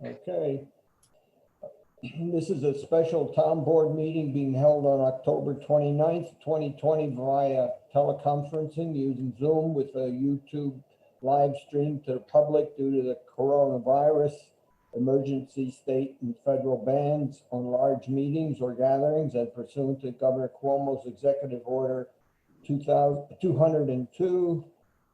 Okay. This is a special town board meeting being held on October 29th, 2020 via teleconferencing using Zoom with a YouTube live stream to the public due to the coronavirus emergency state and federal bans on large meetings or gatherings and pursuant to Governor Cuomo's executive order 202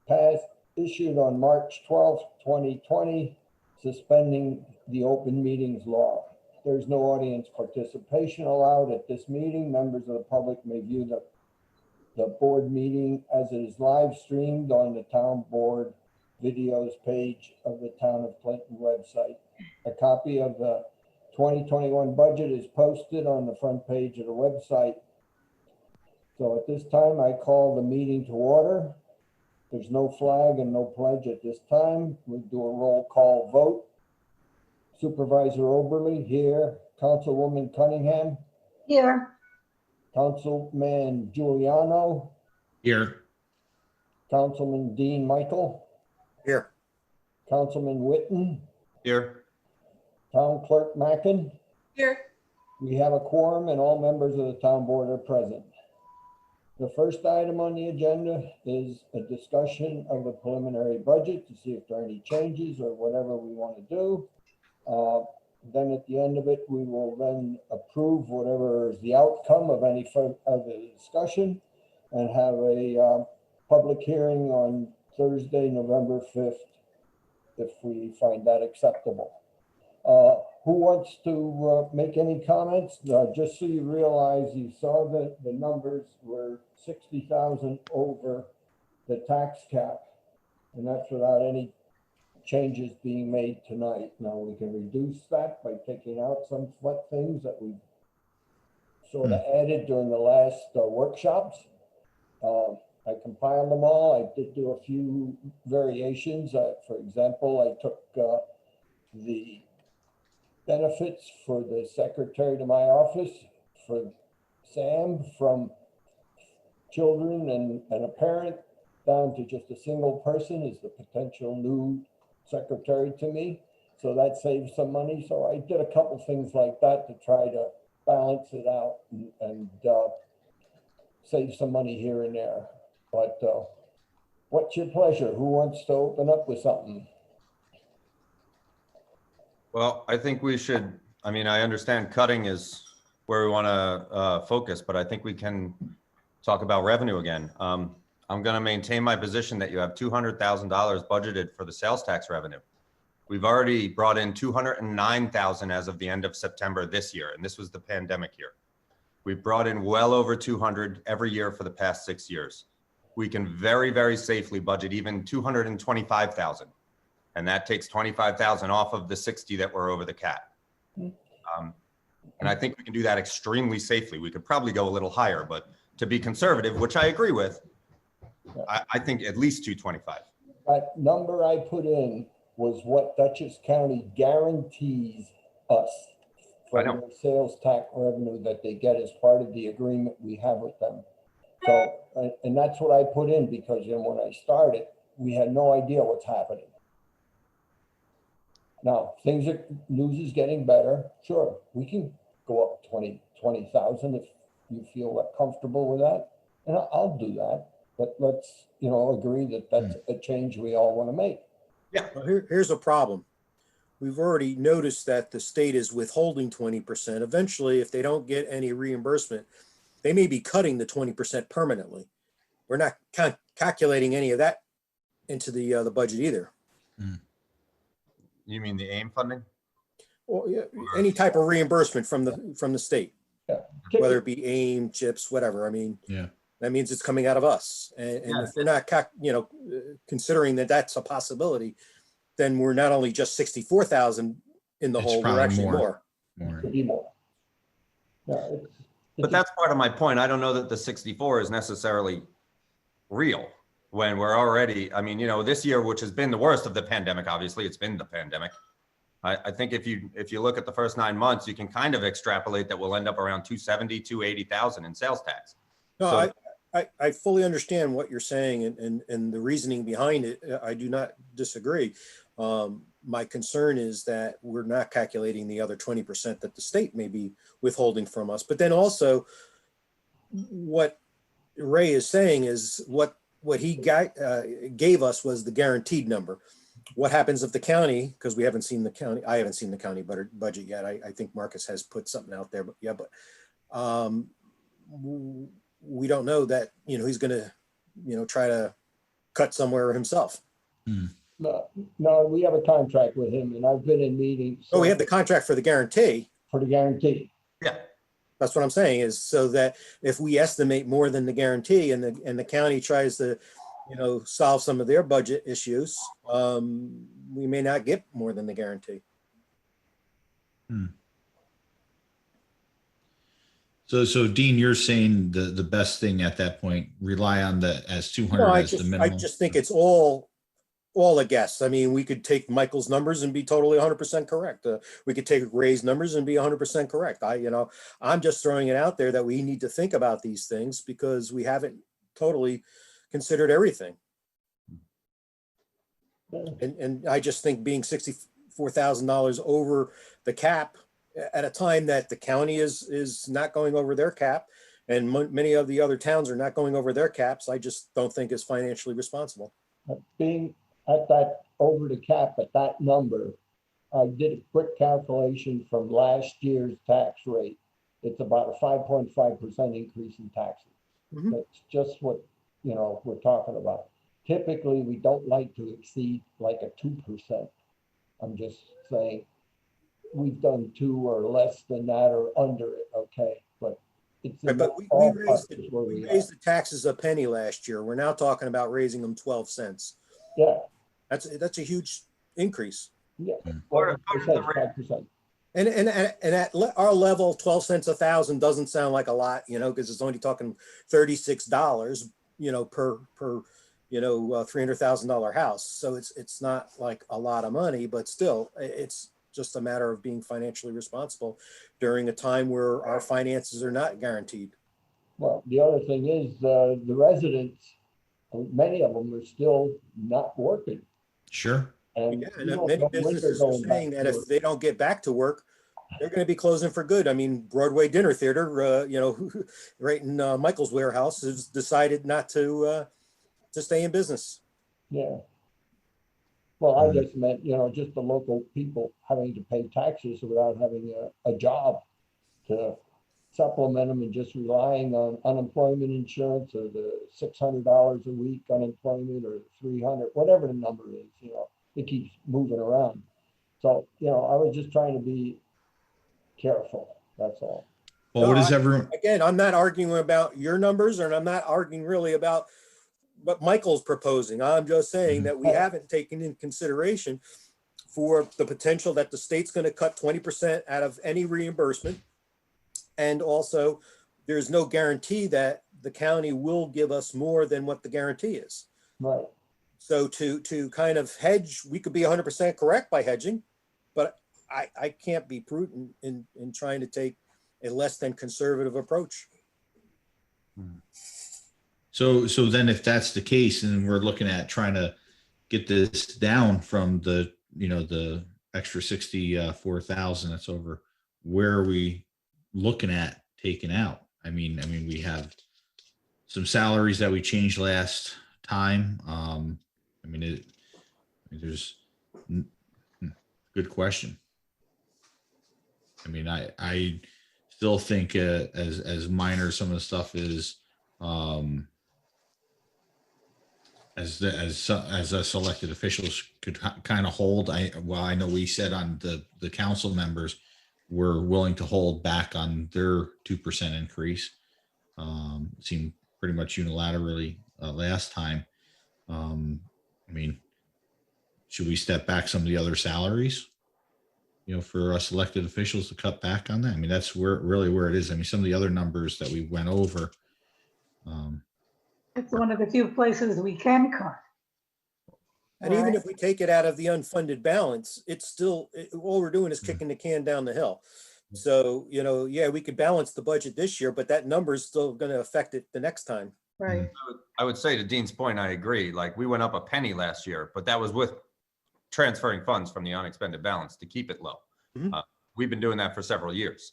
passed issued on March 12th, 2020, suspending the open meetings law. There's no audience participation allowed at this meeting. Members of the public may view the board meeting as it is live streamed on the town board videos page of the Town of Clinton website. A copy of the 2021 budget is posted on the front page of the website. So at this time, I call the meeting to order. There's no flag and no pledge at this time. We'll do a roll call vote. Supervisor Oberly here. Councilwoman Cunningham. Here. Councilman Giuliano. Here. Councilman Dean Michael. Here. Councilman Witten. Here. Town Clerk Mackin. Here. We have a quorum and all members of the town board are present. The first item on the agenda is a discussion of the preliminary budget to see if there are any changes or whatever we want to do. Then at the end of it, we will then approve whatever is the outcome of any of the discussion and have a public hearing on Thursday, November 5th, if we find that acceptable. Who wants to make any comments? Just so you realize, you saw that the numbers were 60,000 over the tax cap, and that's without any changes being made tonight. Now we can reduce that by taking out some things that we sort of added during the last workshops. I compiled them all. I did do a few variations. For example, I took the benefits for the secretary to my office for Sam from children and a parent down to just a single person is the potential new secretary to me. So that saves some money. So I did a couple things like that to try to balance it out and save some money here and there. But what's your pleasure? Who wants to open up with something? Well, I think we should, I mean, I understand cutting is where we want to focus, but I think we can talk about revenue again. I'm going to maintain my position that you have $200,000 budgeted for the sales tax revenue. We've already brought in $209,000 as of the end of September this year, and this was the pandemic year. We've brought in well over 200 every year for the past 6 years. We can very, very safely budget even 225,000. And that takes 25,000 off of the 60 that were over the cap. And I think we can do that extremely safely. We could probably go a little higher, but to be conservative, which I agree with, I think at least 225. That number I put in was what Dutchess County guarantees us for their sales tax revenue that they get as part of the agreement we have with them. So, and that's what I put in because then when I started, we had no idea what's happening. Now, news is getting better. Sure, we can go up 20,000 if you feel comfortable with that. And I'll do that. But let's, agree that that's a change we all want to make. Yeah. Well, here's a problem. We've already noticed that the state is withholding 20%. Eventually, if they don't get any reimbursement, they may be cutting the 20% permanently. We're not calculating any of that into the budget either. You mean the AIM funding? Or any type of reimbursement from the state, whether it be AIM, CHIPS, whatever. I mean, that means it's coming out of us. And if we're not, considering that that's a possibility, then we're not only just 64,000 in the hole, we're actually more. Could be more. But that's part of my point. I don't know that the 64 is necessarily real when we're already, I mean, this year, which has been the worst of the pandemic, obviously it's been the pandemic. I think if you look at the first 9 months, you can kind of extrapolate that we'll end up around 270, 280,000 in sales tax. No, So, I fully understand what you're saying and the reasoning behind it. I do not disagree. my concern is that we're not calculating the other 20% that the state may be withholding from us. But then also what Ray is saying is what he gave us was the guaranteed number. What happens if the county, because we haven't seen the county, I haven't seen the county budget yet. I think Marcus has put something out there, but yeah, but we don't know that, he's going to, try to cut somewhere himself. No, we have a contract with him, and I've been in meetings. Oh, we have the contract for the guarantee. For the guarantee. Yeah. That's what I'm saying, is so that if we estimate more than the guarantee and the county tries to, solve some of their budget issues, we may not get more than the guarantee. So Dean, you're saying the best thing at that point, rely on as 200 No, as the minimum? I just think it's all a guess. I mean, we could take Michael's numbers and be totally 100% correct. We could take Ray's numbers and be 100% correct. I'm just throwing it out there that we need to think about these things because we haven't totally considered everything. And I just think being $64,000 over the cap at a time that the county is not going over their cap and many of the other towns are not going over their caps, I just don't think is financially responsible. Being at that over the cap at that number, I did a quick calculation from last year's tax rate. It's about a 5.5% increase in taxes. Mhm. That's just what, we're talking about. Typically, we don't like to exceed like a 2%. I'm just saying, we've done 2 or less than that or under it, okay? But it's Right, but we raised the taxes a penny last year. We're now talking about raising them 12 cents. Yeah, That's a huge increase. yeah. Part of the 5%. And at our level, 12 cents a thousand doesn't sound like a lot, because it's only talking $36, per $300,000 house. So it's not like a lot of money, but still, it's just a matter of being financially responsible during a time where our finances are not guaranteed. Well, the other thing is, the residents, many of them are still not working. Sure. And Yeah, you and don't many know when they're businesses are going back saying that to if work. they don't get back to work, they're going to be closing for good. I mean, Broadway Dinner Theater, right in Michael's warehouse, has decided not to stay in business. Yeah. Well, I just meant, just the local people having to pay taxes without having a job to supplement them and just relying on unemployment insurance or the $600 a week unemployment or 300, whatever the number is, it keeps moving around. So, I was just trying to be careful. That's all. Well, what is No, everyone? Again, I'm not arguing about your numbers, and I'm not arguing really about what Michael's proposing. I'm just saying that we haven't taken in consideration for the potential that the state's going to cut 20% out of any reimbursement. And also, there's no guarantee that the county will give us more than what the guarantee is. Right. So to kind of hedge, we could be 100% correct by hedging, but I can't be prudent in trying to take a less than conservative approach. So then if that's the case, and we're looking at trying to get this down from the extra 64,000 that's over, where are we looking at taking out? I mean, we have some salaries that we changed last time. There's good question. I still think as minor some of the stuff is, as us elected officials could kind of hold. I know we said on the council members were willing to hold back on their 2% increase. It seemed pretty much unilaterally last time. Should we step back some of the other salaries, for us elected officials to cut back on that? That's really where it is. Some of the other numbers that we went over. It's one of the few places we can cut. And even if we take it out of the unfunded balance, it's still, all we're doing is kicking the can down the hill. So, we could balance the budget this year, but that number is still going to affect it the next time. Right. I would say to Dean's point, I agree. Like we went up a penny last year, but that was with transferring funds from the unexpended balance to keep it low. Mhm. We've been doing that for several years.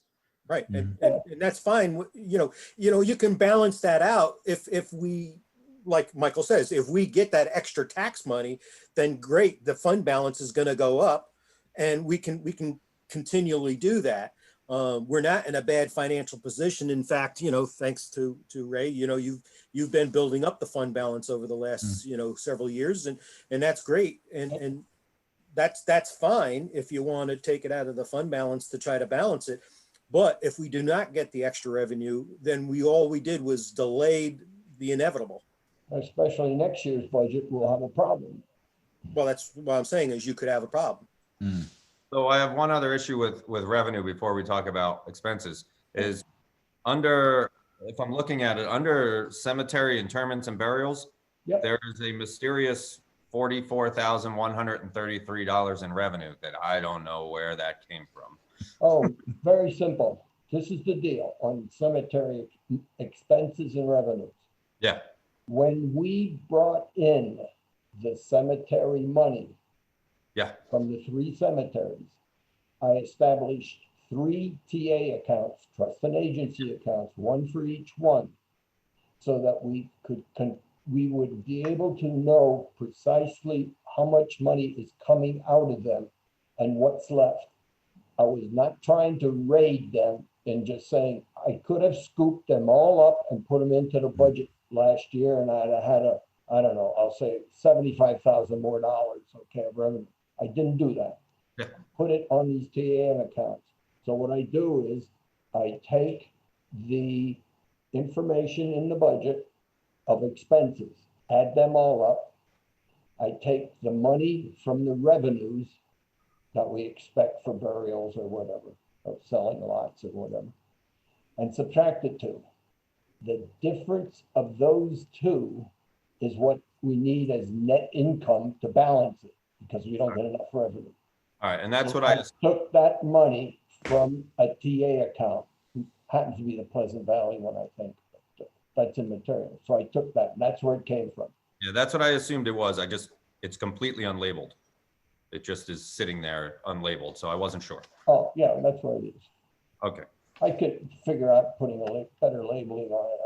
Right, and that's fine, you can balance that out if we, like Michael says, if we get that extra tax money, then great, the fund balance is gonna go up, and we can continually do that. We're not in a bad financial position. In fact, thanks to Ray, you've been building up the fund balance over the last, several years, and that's great, and that's fine if you want to take it out of the fund balance to try to balance it. But if we do not get the extra revenue, then all we did was delayed the inevitable. Especially next year's budget, we'll have a problem. Well, that's what I'm saying is you could have a problem. So I have one other issue with revenue before we talk about expenses is under, if I'm looking at it, under cemetery interments and burials, Yep. there is a mysterious $44,133 in revenue that I don't know where that came from. Oh, very simple. This is the deal on cemetery expenses and revenues. Yeah. When we brought in the cemetery money Yeah. from the 3 cemeteries, I established 3 TA accounts, trust and agency accounts, one for each one, so that we would be able to know precisely how much money is coming out of them and what's left. I was not trying to raid them and just saying, I could have scooped them all up and put them into the budget last year, and I'd have had I don't know, I'll say $75,000 more, okay, of revenue. I didn't do that. Yeah. Put it on these TAN accounts. So what I do is I take the information in the budget of expenses, add them all up. I take the money from the revenues that we expect for burials or whatever, or selling lots or whatever, and subtract it to. The difference of those two is what we need as net income to balance it, because we don't get enough revenue. All right. And that's So what I just, took that money from a TA account, happens to be the Pleasant Valley one, I think. That's immaterial. So I took that, and that's where it came from. yeah, that's what I assumed it was. It's completely unlabeled. It just is sitting there unlabeled. So I wasn't sure. Oh, yeah, that's where it is. Okay. I could figure out putting better labeling on it.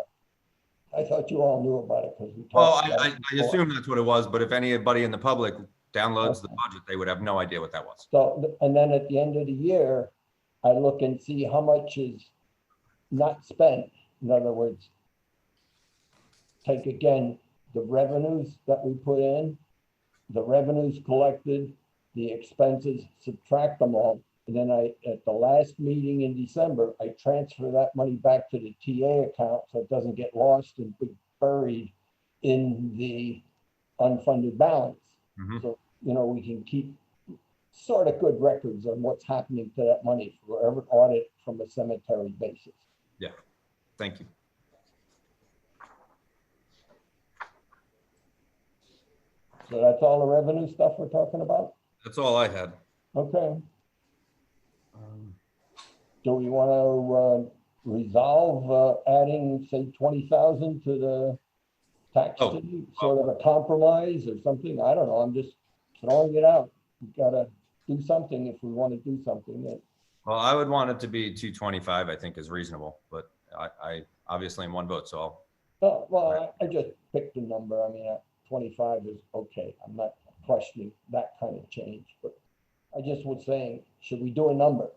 I thought you all knew about it because we Well, talked about I it before. assume that's what it was, but if anybody in the public downloads the budget, they would have no idea what that was. So, and then at the end of the year, I look and see how much is not spent. In other words, take again, the revenues that we put in, the revenues collected, the expenses, subtract them all. And then at the last meeting in December, I transfer that money back to the TA account so it doesn't get lost and be buried in the unfunded balance. Mhm. So, we can keep sort of good records on what's happening to that money for every audit from a cemetery basis. Yeah. Thank you. So that's all the revenue stuff we're talking about? That's all I had. Okay. Do we want to resolve adding, say, 20,000 to the tax Oh. fee, sort of a compromise or something? I don't know. I'm just throwing it out. We've got to do something if we want to do something. Well, I would want it to be 225, I think is reasonable, but I obviously in one vote, so Well, I just picked a number. I mean, 25 is okay. I'm not questioning that kind of change, but I just was saying, should we do a number?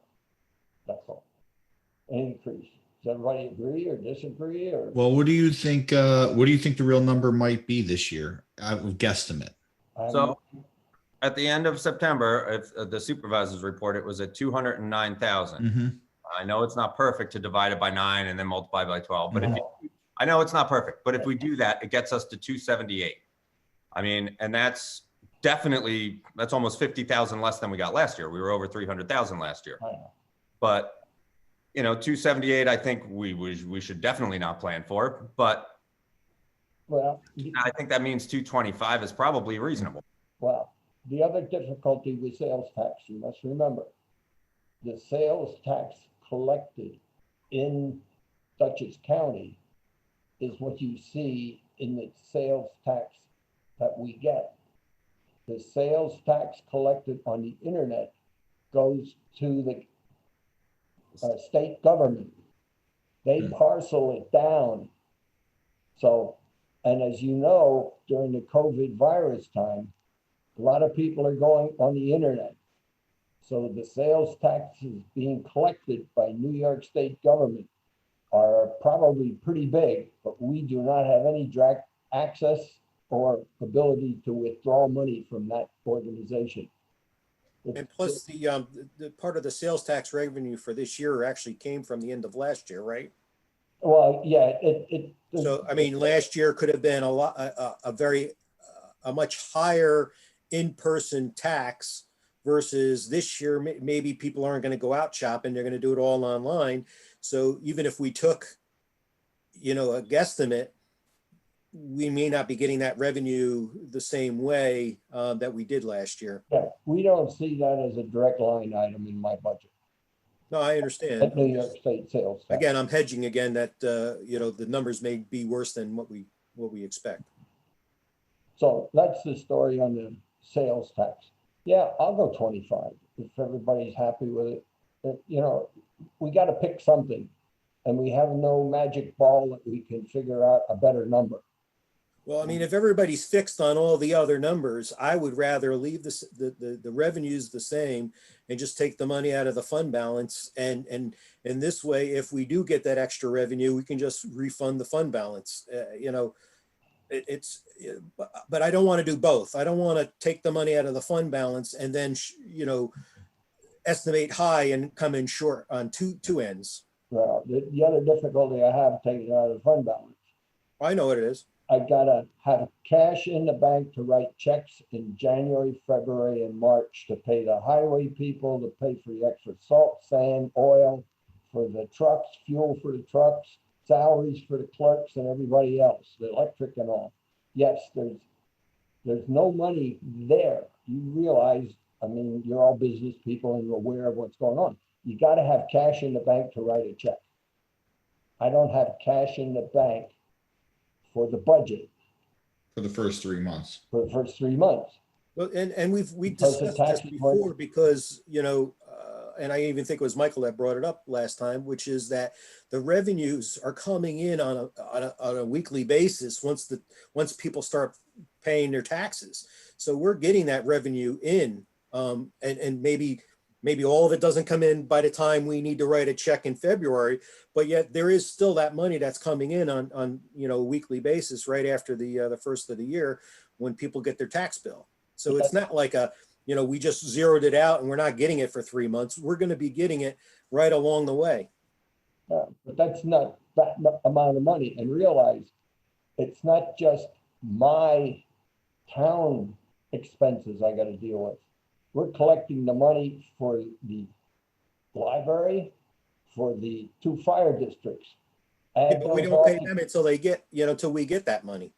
That's all. An increase. Does everybody agree or disagree or? Well, what do you think the real number might be this year? I would guesstimate. So at the end of September, if the supervisor's report, it was at 209,000. Mm-hmm. I know it's not perfect to divide it by 9 and then multiply by 12, but I know it's not perfect, but if we do that, it gets us to 278. I mean, and that's almost 50,000 less than we got last year. We were over 300,000 last year. But 278, I think we should definitely not plan for, but Well, I think that means 225 is probably reasonable. well, the other difficulty with sales tax, you must remember, the sales tax collected in Dutchess County is what you see in the sales tax that we get. the sales tax collected on the internet goes to the state government. They parcel it down. So, and as you know, during the COVID virus time, a lot of people are going on the internet. So the sales taxes being collected by New York State government are probably pretty big, but we do not have any direct access or ability to withdraw money from that organization. And plus the part of the sales tax revenue for this year actually came from the end of last year, right? Well, yeah, So, I mean, last year could have been a much higher in-person tax versus this year, maybe people aren't going to go out shopping. They're going to do it all online. So even if we took, you know, a guesstimate, we may not be getting that revenue the same way that we did last year. yeah, we don't see that as a direct line item in my budget. No, I understand. At New York State sales tax. Again, I'm hedging again that, you know, the numbers may be worse than what we expect. So that's the story on the sales tax. Yeah, I'll go 25 if everybody's happy with it. But, you know, we got to pick something, and we have no magic ball that we can figure out a better number. Well, I mean, if everybody's fixed on all the other numbers, I would rather leave the revenues the same and just take the money out of the fund balance. And this way, if we do get that extra revenue, we can just refund the fund balance. You know, but I don't want to do both. I don't want to take the money out of the fund balance and then, you know, estimate high and come in short on two ends. Well, the other difficulty I have taking it out of the fund balance, I know what it is. I gotta have cash in the bank to write checks in January, February, and March to pay the highway people, to pay for the extra salt, sand, oil, for the trucks, fuel for the trucks, salaries for the clerks and everybody else, the electric and all. Yes, there's no money there. You realize, I mean, you're all business people and you're aware of what's going on. You gotta have cash in the bank to write a check. I don't have cash in the bank for the budget For the first 3 months. for the first 3 months. Well, and we Because the discussed this taxes weren't- before because, you know, and I even think it was Michael that brought it up last time, which is that the revenues are coming in on a weekly basis once people start paying their taxes. So we're getting that revenue in, and maybe all of it doesn't come in by the time we need to write a check in February, but yet there is still that money that's coming in on you know, a weekly basis right after the first of the year when people get their tax bill. So it's not like you know, we just zeroed it out and we're not getting it for 3 months. We're going to be getting it right along the way. But that's not that amount of money. And realize it's not just my town expenses I got to deal with. We're collecting the money for the library, for the 2 fire districts. Yeah, but we don't pay them until they get, you know, until we get that money.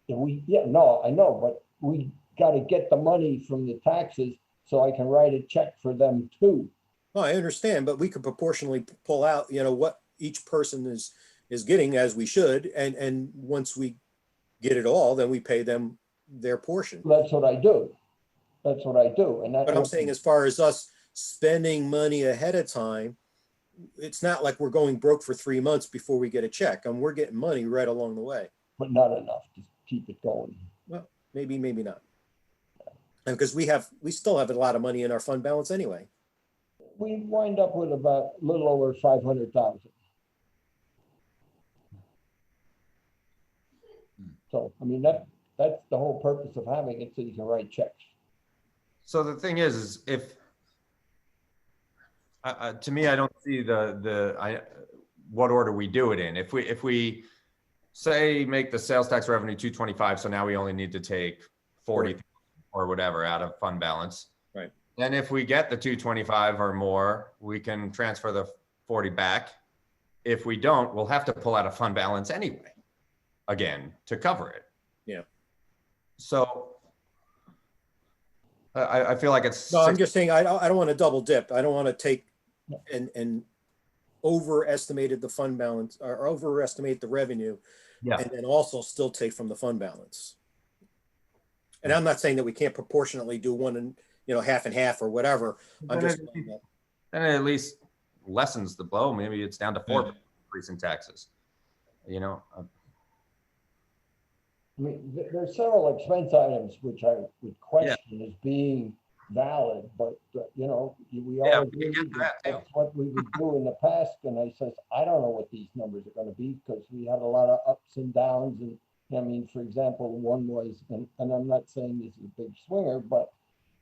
Yeah, no, I know, but we got to get the money from the taxes so I can write a check for them too. Oh, I understand, but we could proportionally pull out, you know, what each person is getting as we should. And once we get it all, then we pay them their portion. That's what I do. That's what I do. And that, But I'm saying as far as us spending money ahead of time, it's not like we're going broke for 3 months before we get a check. And we're getting money right along the way. but not enough to keep it going. Well, maybe not. And because we still have a lot of money in our fund balance anyway. We wind up with about a little over 500,000. So, I mean, that's the whole purpose of having it, so you can write checks. So the thing is if, to me, I don't see what order we do it in. If we say make the sales tax revenue 225, so now we only need to take 40 or whatever out of fund balance. Right. And if we get the 225 or more, we can transfer the 40 back. If we don't, we'll have to pull out a fund balance anyway, again, to cover it. Yeah. So I feel like it's. No, I'm just saying, I don't want to double dip. I don't want to take and overestimated the fund balance or overestimate the revenue. Yeah. And then also still take from the fund balance. And I'm not saying that we can't proportionately do one and, half and half or whatever. I'm Then just it- saying that. Then it at least lessens the blow. Maybe it's down to 4% increase in taxes. I mean, there are several expense items which I would question as being valid, but, we all Yeah, we can agree get to that that, too. that's what we would do in the past. And I says, I don't know what these numbers are gonna be because we had a lot of ups and downs. And I mean, for example, one was, and I'm not saying this is a big swinger, but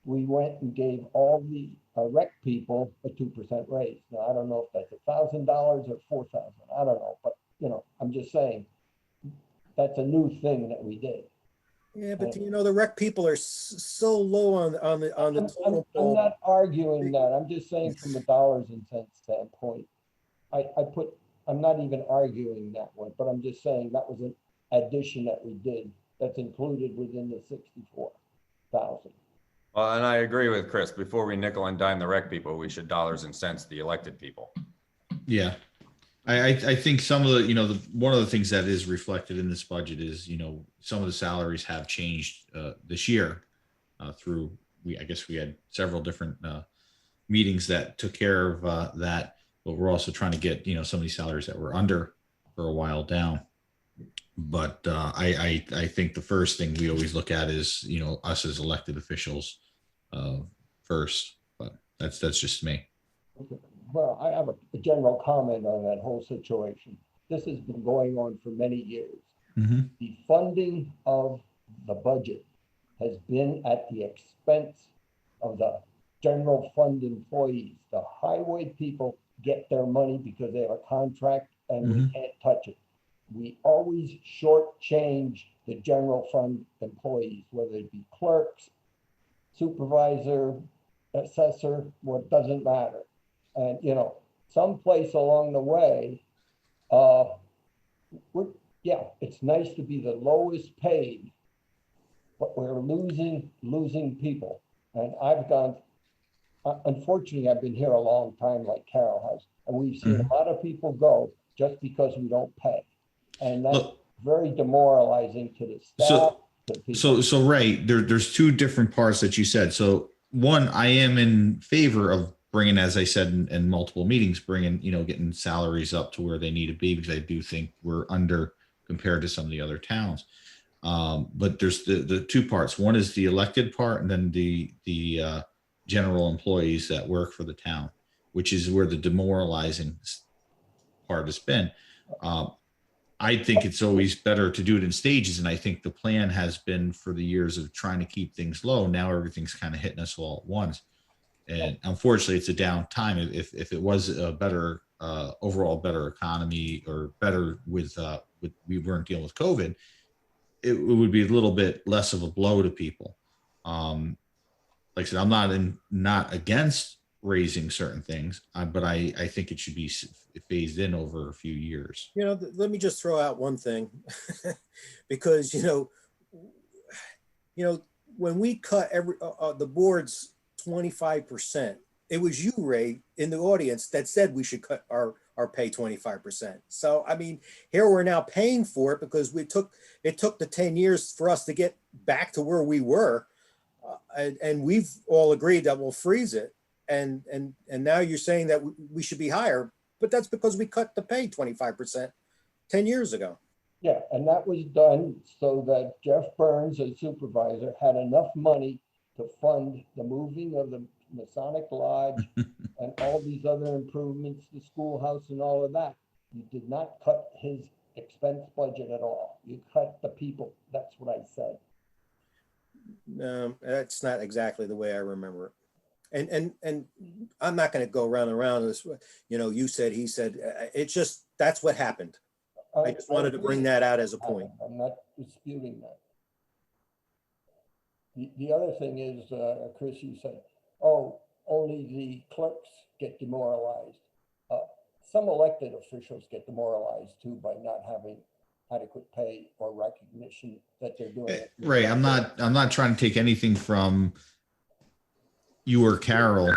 we went and gave all the rec people a 2% raise. Now, I don't know if that's $1,000 or 4,000. I don't know, but I'm just saying that's a new thing that we did. Yeah, but the rec people are so low on the total I'm poll. not arguing that. I'm just saying from a dollars and cents standpoint. I'm not even arguing that one, but I'm just saying that was an addition that we did that's included within the 64,000. Well, and I agree with Chris. Before we nickel and dime the rec people, we should dollars and cents the elected people. Yeah. I think some of the, one of the things that is reflected in this budget is, some of the salaries have changed this year through, I guess we had several different meetings that took care of that, but we're also trying to get, some of these salaries that were under for a while down. But I think the first thing we always look at is, us as elected officials first, but that's just me. Well, I have a general comment on that whole situation. This has been going on for many years. Mm-hmm. The funding of the budget has been at the expense of the general fund employees. The highway people get their money because they have a contract and we can't touch it. We always shortchange the general fund employees, whether it be clerks, supervisor, assessor, what doesn't matter. And, someplace along the way, it's nice to be the lowest paid, but we're losing people. And unfortunately, I've been here a long time like Carol has, and we've seen a lot of people go just because we don't pay. And that's very demoralizing to the staff. So Ray, there's two different parts that you said. So one, I am in favor of bringing, as I said in multiple meetings, getting salaries up to where they need to be, because I do think we're under compared to some of the other towns. But there's the two parts. One is the elected part, and then the general employees that work for the town, which is where the demoralizing part has been. I think it's always better to do it in stages, and I think the plan has been for the years of trying to keep things low. Now everything's kind of hitting us all at once. And unfortunately, it's a down time. If it was a better overall better economy, or better with we weren't dealing with COVID, it would be a little bit less of a blow to people. Like I said, I'm not against raising certain things, but I think it should be phased in over a few years. Let me just throw out one thing, because when we cut the board's 25%, it was you, Ray, in the audience that said we should cut our pay 25%. So, I mean, here we're now paying for it because it took the 10 years for us to get back to where we were. And we've all agreed that we'll freeze it. And now you're saying that we should be higher, but that's because we cut the pay 25% 10 years ago. Yeah, and that was done so that Jeff Burns, as supervisor, had enough money to fund the moving of the Masonic Lodge and all these other improvements, the schoolhouse and all of that. You did not cut his expense budget at all. You cut the people. That's what I said. No, that's not exactly the way I remember it. And I'm not going to go round and round this. You said, he said, it's just, that's what happened. I just wanted to bring that out as a point. I'm not disputing that. The other thing is, Chris, you said, only the clerks get demoralized. Some elected officials get demoralized too by not having adequate pay or recognition that they're doing it. Ray, I'm not trying to take anything from you or Carol,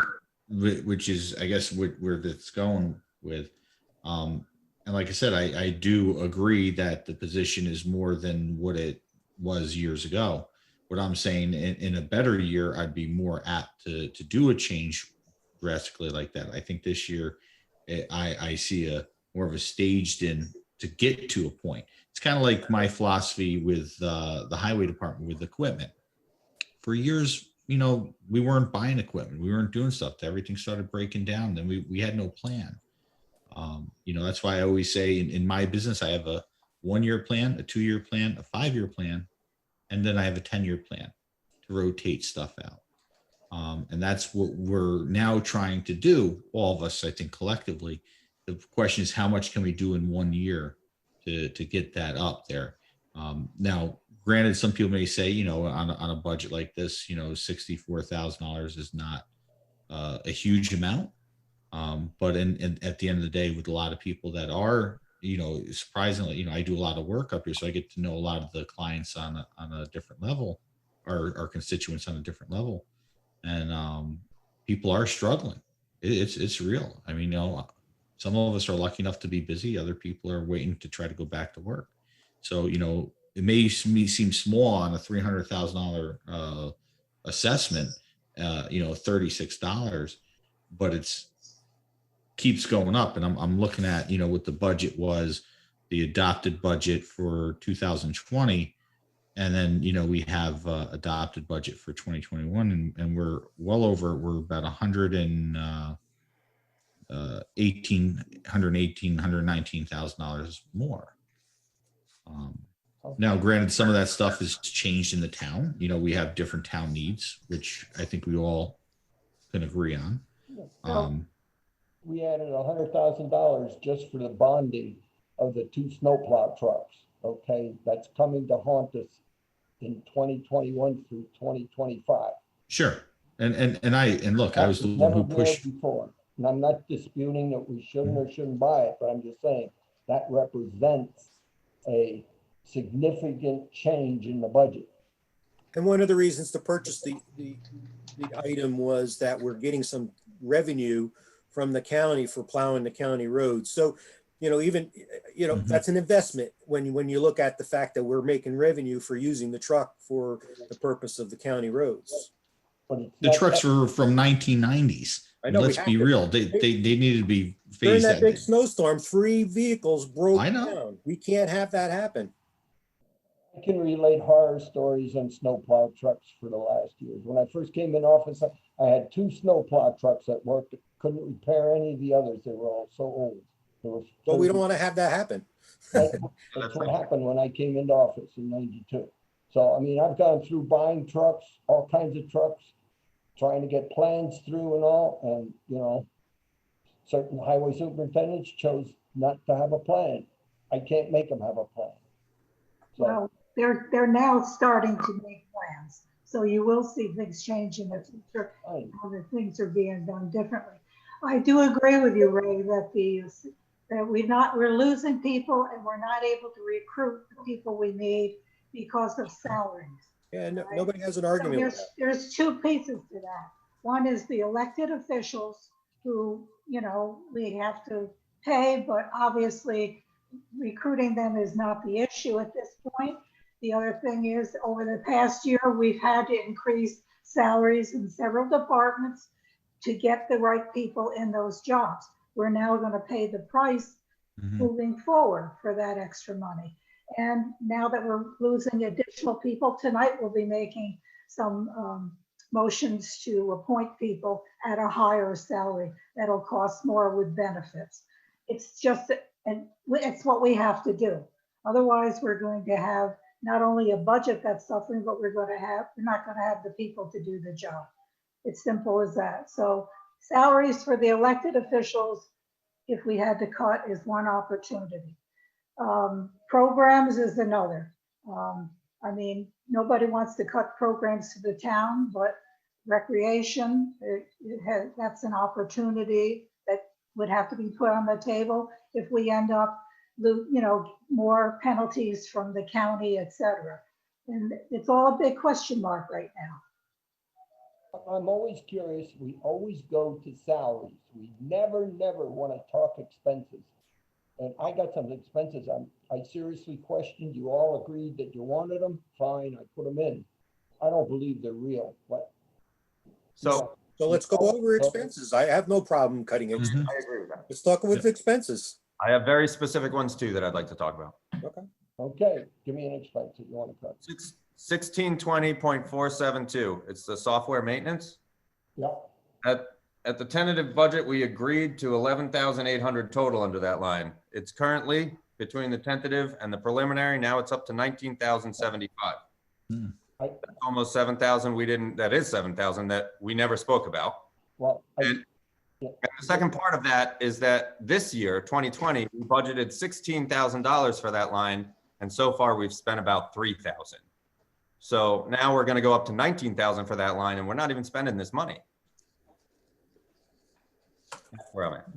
which is, I guess, where that's going with. And like I said, I do agree that the position is more than what it was years ago, what I'm saying, in a better year, I'd be more apt to do a change drastically like that. I think this year, I see a more of a staged in to get to a point. It's kind of like my philosophy with the highway department with equipment. For years, we weren't buying equipment, we weren't doing stuff. Everything started breaking down, then we had no plan. That's why I always say in my business, I have a 1-year plan, a 2-year plan, a 5-year plan, and then I have a 10-year plan to rotate stuff out. And that's what we're now trying to do, all of us, I think, collectively. The question is, how much can we do in 1 year to get that up there? Now, granted, some people may say, on a budget like this, $64,000 is not a huge amount. But at the end of the day, with a lot of people that are, surprisingly, I do a lot of work up here, so I get to know a lot of the clients on a different level, or our constituents on a different level, and people are struggling. It's real. I mean, some of us are lucky enough to be busy. Other people are waiting to try to go back to work. So, it may seem small on a $300,000 assessment, $36, but it's keeps going up. And I'm looking at, what the budget was, the adopted budget for 2020. And then, we have adopted budget for 2021, and we're well over, we're about $119,000 more. Now, granted, some of that stuff has changed in the town. We have different town needs, which I think we all can agree on. We added $100,000 just for the bonding of the 2 snowplow trucks. Okay, that's coming to haunt us in 2021 through 2025. Sure. And look, I was the one who pushed before. And I'm not disputing that we shouldn't or shouldn't buy it, but I'm just saying that represents a significant change in the budget. And one of the reasons to purchase the item was that we're getting some revenue from the county for plowing the county roads. So, even, that's an investment when you look at the fact that we're making revenue for using the truck for the purpose of the county roads. But the trucks were from 1990s. I know. Let's be real. They needed to be During phased that out. big snowstorm, 3 vehicles broke I know. down. We can't have that happen. I can relate horror stories on snowplow trucks for the last years. When I first came in office, I had 2 snowplow trucks that worked, couldn't repair any of the others. They were all so old. But we don't want to have that happen. That's what happened when I came into office in '92. So, I mean, I've gone through buying trucks, all kinds of trucks, trying to get plans through and all, and, certain highway superintendents chose not to have a plan. I can't make them have a plan. So, Well, they're now starting to make plans. So you will see things change in the future, how the things are being done differently. I do agree with you, Ray, that we're losing people and we're not able to recruit the people we need because of salaries. Yeah, right? nobody has an argument with that. There's 2 pieces to that. One is the elected officials who, we have to pay, but obviously recruiting them is not the issue at this point. The other thing is, over the past year, we've had to increase salaries in several departments to get the right people in those jobs. We're now going to pay the price moving forward for that extra money. And now that we're losing additional people, tonight we'll be making some motions to appoint people at a higher salary that'll cost more with benefits. It's just, and it's what we have to do. Otherwise, we're going to have not only a budget that's suffering, but we're not going to have the people to do the job. It's simple as that. So salaries for the elected officials, if we had to cut, is one opportunity. Programs is another. Nobody wants to cut programs to the town, but recreation, that's an opportunity that would have to be put on the table if we end up, more penalties from the county, et cetera. And it's all a big question mark right now. I'm always curious. We always go to salaries. We never want to talk expenses. And I got some expenses I seriously questioned. You all agreed that you wanted them. Fine, I put them in. I don't believe they're real, but. So So let's go over expenses. I have no problem cutting it. Mhm. I agree with that. Let's talk with expenses. I have very specific ones too that I'd like to talk about. Okay, give me an expense that you want to cut. 1620.472. It's the software maintenance. Yep, At the tentative budget, we agreed to 11,800 total under that line. It's currently between the tentative and the preliminary. Now it's up to 19,075. Hmm. That's almost 7,000. That is 7,000 that we never spoke about. well, And the second part of that is that this year, 2020, we budgeted $16,000 for that line. And so far we've spent about 3,000. So now we're going to go up to 19,000 for that line and we're not even spending this money. That's where I'm at.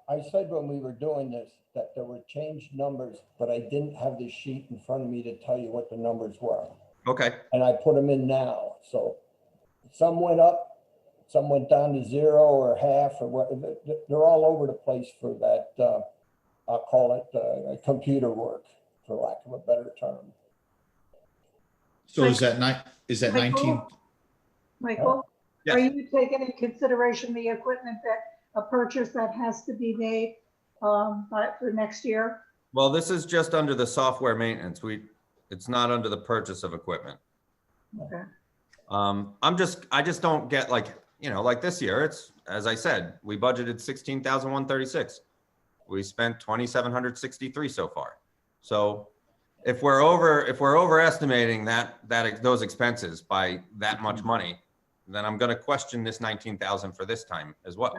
I said when we were doing this, that there were changed numbers, but I didn't have the sheet in front of me to tell you what the numbers were. Okay. And I put them in now, so some went up, some went down to 0 or half or what, they're all over the place for that, I'll call it, computer work, for lack of a better term. So is that 19? Michael, Yes. are you taking into consideration the equipment a purchase that has to be made for next year? Well, this is just under the software maintenance. It's not under the purchase of equipment. Okay. I just don't get like this year, it's, as I said, we budgeted 16,136. We spent 2,763 so far. So if we're overestimating those expenses by that much money, then I'm going to question this 19,000 for this time as well.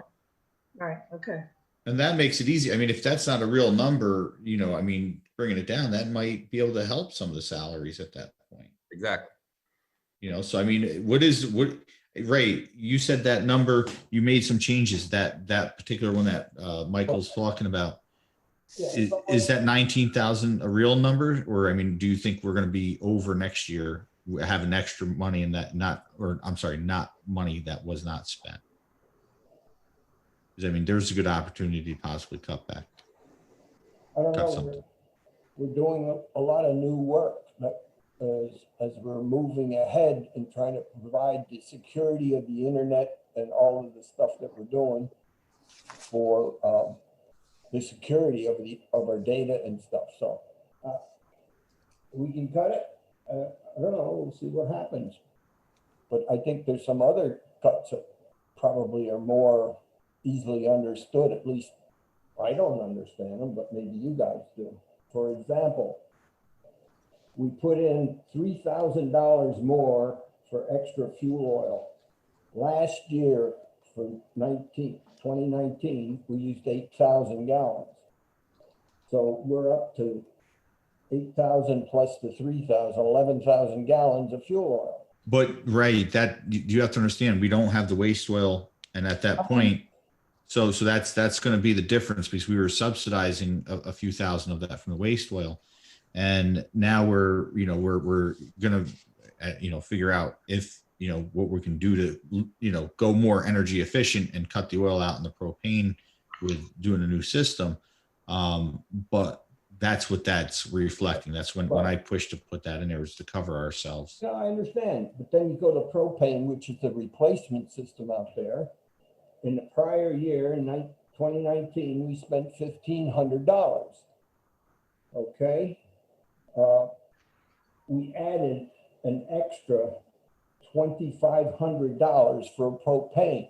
Right, okay. And that makes it easy. I mean, if that's not a real number, I mean, bringing it down, that might be able to help some of the salaries at that point. Exactly. So I mean, Ray, you said that number, you made some changes, that particular one that Michael's talking about. Yeah, Is that 19,000 a real number? Or, I mean, do you think we're going to be over next year, having extra money in that, not money that was not spent? Because I mean, there's a good opportunity to possibly cut back. I don't Cut know, something. we're doing a lot of new work that as we're moving ahead and trying to provide the security of the internet and all of the stuff that we're doing for the security of our data and stuff. So we can cut it. I don't know, we'll see what happens. But I think there's some other cuts that probably are more easily understood. At least I don't understand them, but maybe you guys do. For example, we put in $3,000 more for extra fuel oil. Last year, for 2019, we used 8,000 gallons. So we're up to 8,000 plus the 3,000, 11,000 gallons of fuel oil. But Ray, that you have to understand, we don't have the waste oil, and at that point, so that's going to be the difference, because we were subsidizing a few thousand of that from the waste oil, and now we're going to figure out if what we can do to go more energy efficient and cut the oil out in the propane with doing a new system. But that's what that's reflecting. That's when I pushed to put that in there, was to cover ourselves. Yeah, I understand. But then you go to propane, which is the replacement system out there. In the prior year, in 2019, we spent $1,500. Okay. We added an extra $2,500 for propane.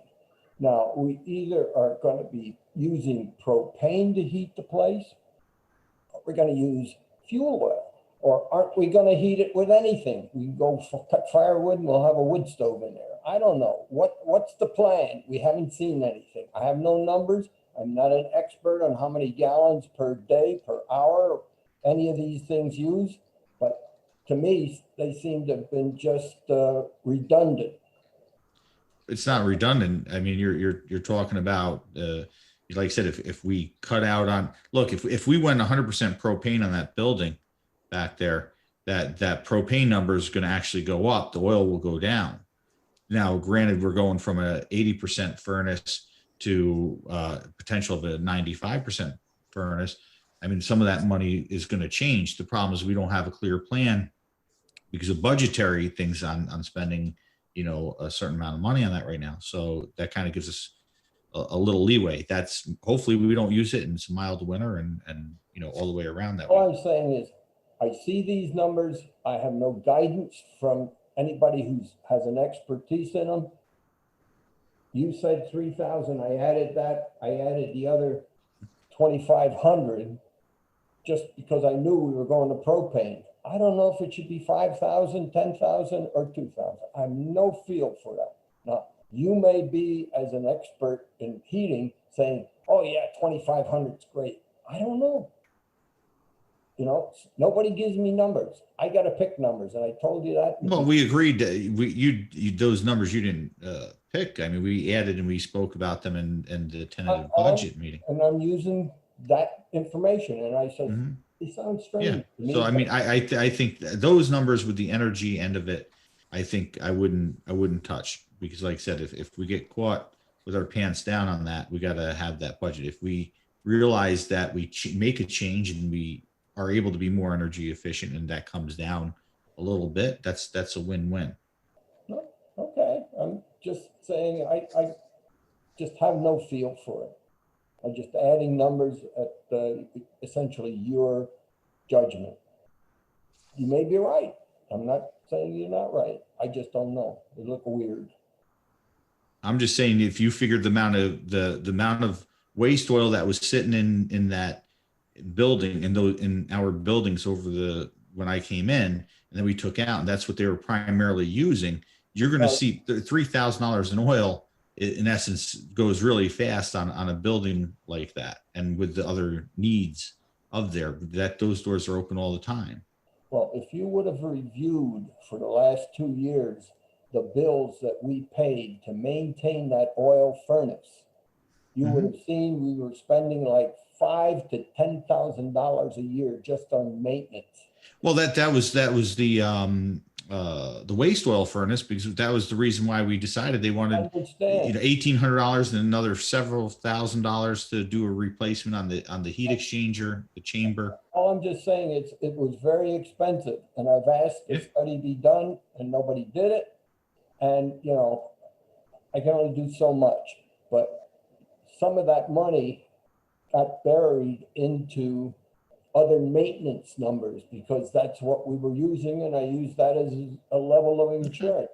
Now, we either are going to be using propane to heat the place, or we're going to use fuel oil, or aren't we going to heat it with anything? We can go cut firewood and we'll have a wood stove in there. I don't know. What's the plan? We haven't seen anything. I have no numbers. I'm not an expert on how many gallons per day, per hour, any of these things used, but to me, they seem to have been just redundant. It's not redundant. I mean, you're talking about, like I said, if we cut out on, look, if we went 100% propane on that building back there, that propane number is going to actually go up. The oil will go down. Now, granted, we're going from a 80% furnace to potential of a 95% furnace. I mean, some of that money is going to change. The problem is we don't have a clear plan because of budgetary things on spending, you know, a certain amount of money on that right now. So that kind of gives us a little leeway. That's hopefully we don't use it and it's a mild winter and, you know, all the way around that way. All I'm saying is, I see these numbers, I have no guidance from anybody who's has an expertise in them. You said 3,000, I added that, I added the other 2,500, just because I knew we were going to propane. I don't know if it should be 5,000, 10,000, or 2,000. I have no feel for that. Now, you may be, as an expert in heating, saying, oh yeah, 2,500 is great. I don't know. You know, nobody gives me numbers. I got to pick numbers, and I told you that. Well, we agreed that you those numbers you didn't pick. I mean, we added and we spoke about them in the tentative budget meeting. And I'm using that information, and I said, Mhm. they sound Yeah. strange to me. So I mean, I think that those numbers with the energy end of it, I think I wouldn't touch, because like I said, if we get caught with our pants down on that, we got to have that budget. If we realize that we make a change and we are able to be more energy efficient and that comes down a little bit, that's a win-win. Okay, I'm just saying, I just have no feel for it. I'm just adding numbers at essentially your judgment. You may be right. I'm not saying you're not right. I just don't know. They look weird. I'm just saying, if you figured the amount of waste oil that was sitting in that building, in our buildings when I came in, and then we took out, and that's what they were primarily using, you're going to see $3,000 in oil in essence goes really fast on a building like that. And with the other needs of there, that those doors are open all the time. Well, if you would have reviewed for the last 2 years, the bills that we paid to maintain that oil furnace, you would have seen we were spending like $5,000 to $10,000 a year just on maintenance. Well, that was the waste oil furnace, because that was the reason why we decided they wanted, you know, $1,800 and another several $1,000s to do a replacement on the heat exchanger, the chamber. All I'm just saying is it was very expensive, and I've asked the study be done and nobody did it. And, you know, I can only do so much, but some of that money got buried into other maintenance numbers because that's what we were using, and I use that as a level of insurance.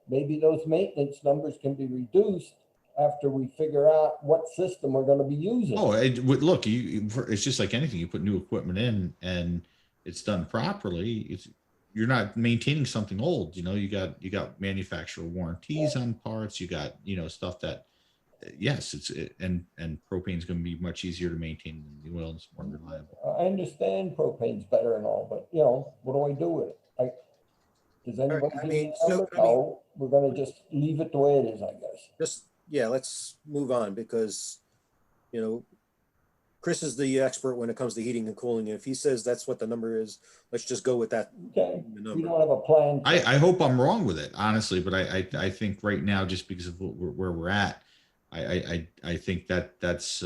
Maybe those maintenance numbers can be reduced after we figure out what system we're going to be using. Oh, look, it's just like anything. You put new equipment in and it's done properly, you're not maintaining something old. You know, you got manufacturer warranties on parts. You got, you know, stuff that, yes, and propane is going to be much easier to maintain than the oil. It's more reliable. I understand propane's better and all, but you know, what do I do with it? Does anybody? No, we're going to just leave it the way it is, I guess. Let's move on, because, you know, Chris is the expert when it comes to heating and cooling. And if he says that's what the number is, let's just go with that. Okay. We don't have a plan. I hope I'm wrong with it, honestly, but I think right now, just because of where we're at, I think that's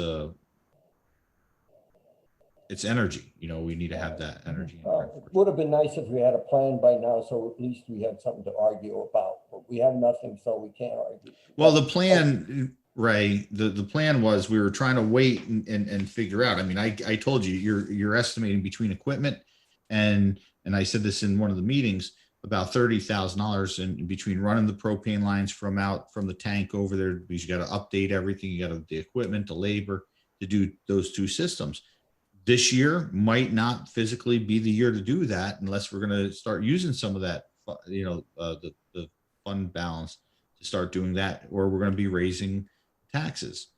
it's energy. You know, we need to have that energy. It would have been nice if we had a plan by now, so at least we had something to argue about, but we have nothing, so we can't argue. Well, the plan, Ray, the plan was we were trying to wait and figure out. I mean, I told you you're estimating between equipment and I said this in one of the meetings, about $30,000 in between running the propane lines from the tank over there, because you got to update everything. You got the equipment, the labor to do those two systems. This year might not physically be the year to do that unless we're going to start using some of that, you know, the fund balance to start doing that, or we're going to be raising taxes.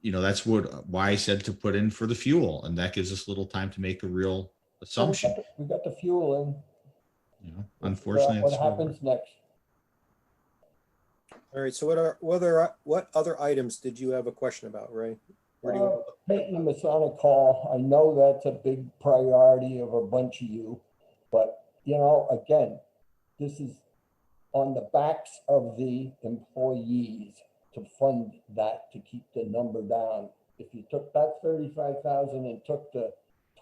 You know, that's why I said to put in for the fuel, and that gives us a little time to make a real assumption. We got the fuel in. You know, unfortunately, what happens next? All right. So what other items did you have a question about, Ray? Making the Masonic Hall, I know that's a big priority of a bunch of you, but you know, again, this is on the backs of the employees to fund that, to keep the number down. If you took that 35,000 and took the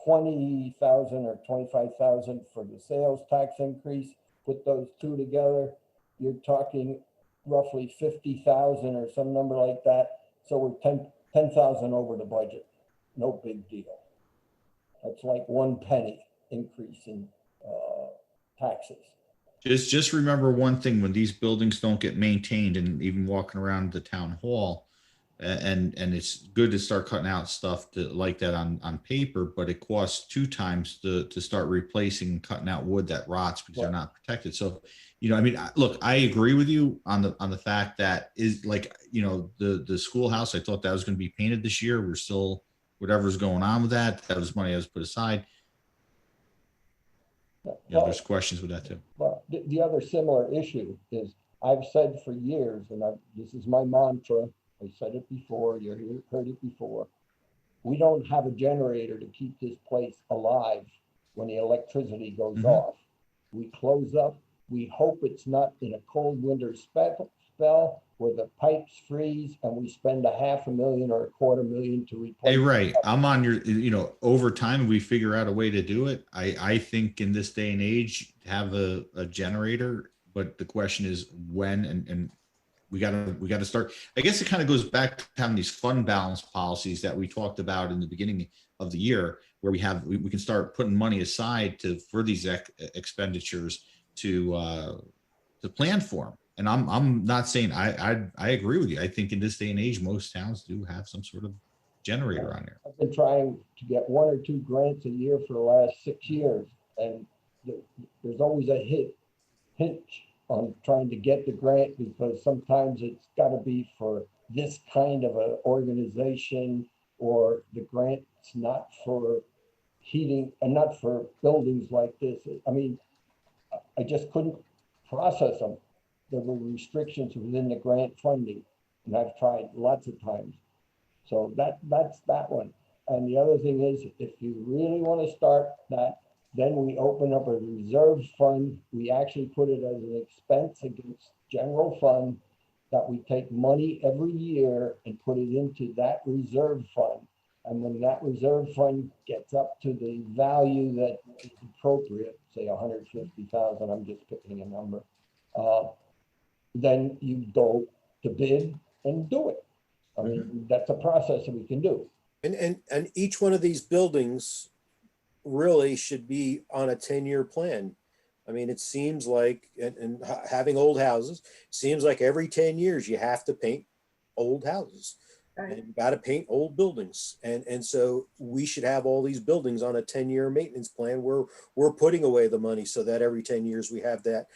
20,000 or 25,000 for the sales tax increase. Put those two together, you're talking roughly 50,000 or some number like that. So we're 10,000 over the budget. No big deal. That's like 1 penny increase in taxes. Just remember one thing: when these buildings don't get maintained, and even walking around the town hall, and it's good to start cutting out stuff like that on paper, but it costs 2 times to start replacing and cutting out wood that rots because they're not protected. So, I mean, look, I agree with you on the fact that is like, the schoolhouse. I thought that was going to be painted this year. We're still, whatever's going on with that. That was money that was put aside. There's questions with that too. Well, the other similar issue is I've said for years, and this is my mantra. I said it before. You heard it before. We don't have a generator to keep this place alive when the electricity goes off. We close up. We hope it's not in a cold winter spell where the pipes freeze and we spend $500,000 or $250,000 to replace. Hey, right. I'm on your, over time, we figure out a way to do it. I think in this day and age, have a generator, but the question is when, and we gotta start. I guess it kind of goes back to having these fund balance policies that we talked about in the beginning of the year, where we can start putting money aside for these expenditures to plan for them. And I'm not saying I agree with you. I think in this day and age, most towns do have some sort of generator on there. I've been trying to get 1 or 2 grants a year for the last 6 years, and there's always a hitch on trying to get the grant, because sometimes it's got to be for this kind of an organization, or the grant's not for heating and not for buildings like this. I mean, I just couldn't process them. There were restrictions within the grant funding, and I've tried lots of times. So that's that one. And the other thing is, if you really want to start that, then we open up a reserve fund. We actually put it as an expense against general fund, that we take money every year and put it into that reserve fund. And when that reserve fund gets up to the value that is appropriate, say 150,000, I'm just picking a number, then you go to bid and do it. I mean, that's a process that we can do. And each one of these buildings really should be on a 10-year plan. I mean, it seems like, and having old houses, seems like every 10 years you have to paint old houses. Right. And you got to paint old buildings. And so we should have all these buildings on a 10-year maintenance plan where we're putting away the money so that every 10 years we have that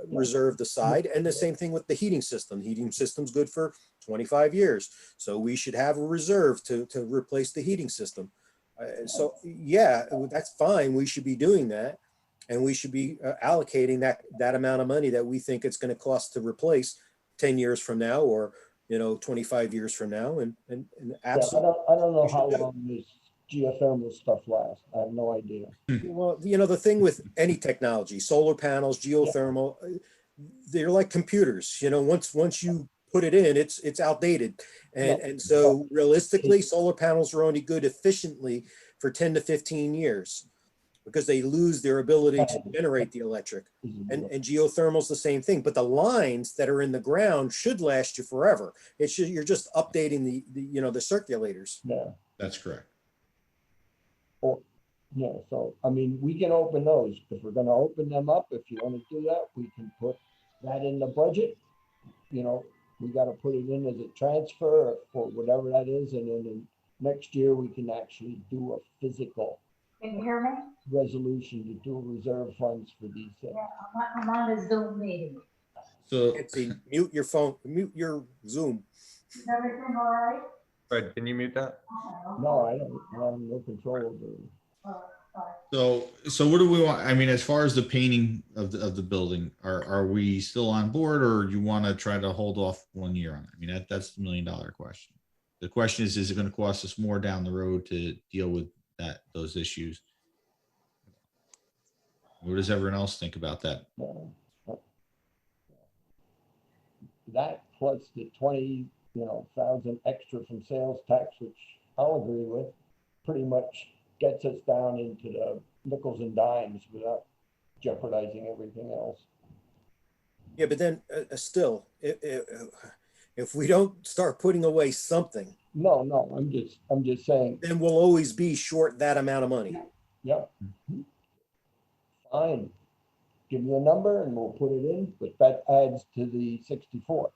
reserved aside. And the same thing with the heating system. The heating system's good for 25 years. So we should have a reserve to replace the heating system. So yeah, that's fine. We should be doing that. And we should be allocating that amount of money that we think it's going to cost to replace 10 years from now, or 25 years from now. And absolutely. Yeah, I don't know how long this geothermal stuff lasts. I have no idea. Well, the thing with any technology, solar panels, geothermal, they're like computers. Once you put it in, it's outdated. And so realistically, solar panels are only good efficiently for 10 to 15 years because they lose their ability to generate the electric. And geothermal's the same thing, but the lines that are in the ground should last you forever. You're just updating the circulators. Yeah, that's correct. Yeah, so I mean, we can open those. If we're going to open them up, if you want to do that, we can put that in the budget. We got to put it in as a transfer or whatever that is, and then next year we can actually do a physical. Can you hear me? Resolution to do reserve funds for these things. Yeah, I'm on a Zoom meeting. So mute your phone, mute your Zoom. Is everything all right? Fred, can you mute that? No, I don't have no control over it. So what do we want? I mean, as far as the painting of the building, are we still on board, or you want to try to hold off 1 year on it? I mean, that's the $1 million question. The question is it going to cost us more down the road to deal with those issues? What does everyone else think about that? That plus the 20,000 extra from sales tax, which I'll agree with, pretty much gets us down into the nickels and dimes without jeopardizing everything else. Yeah, but then still, if we don't start putting away something, No, I'm just saying, then we'll always be short that amount of money. yeah. Fine. Give me a number and we'll put it in, but that adds to the 64.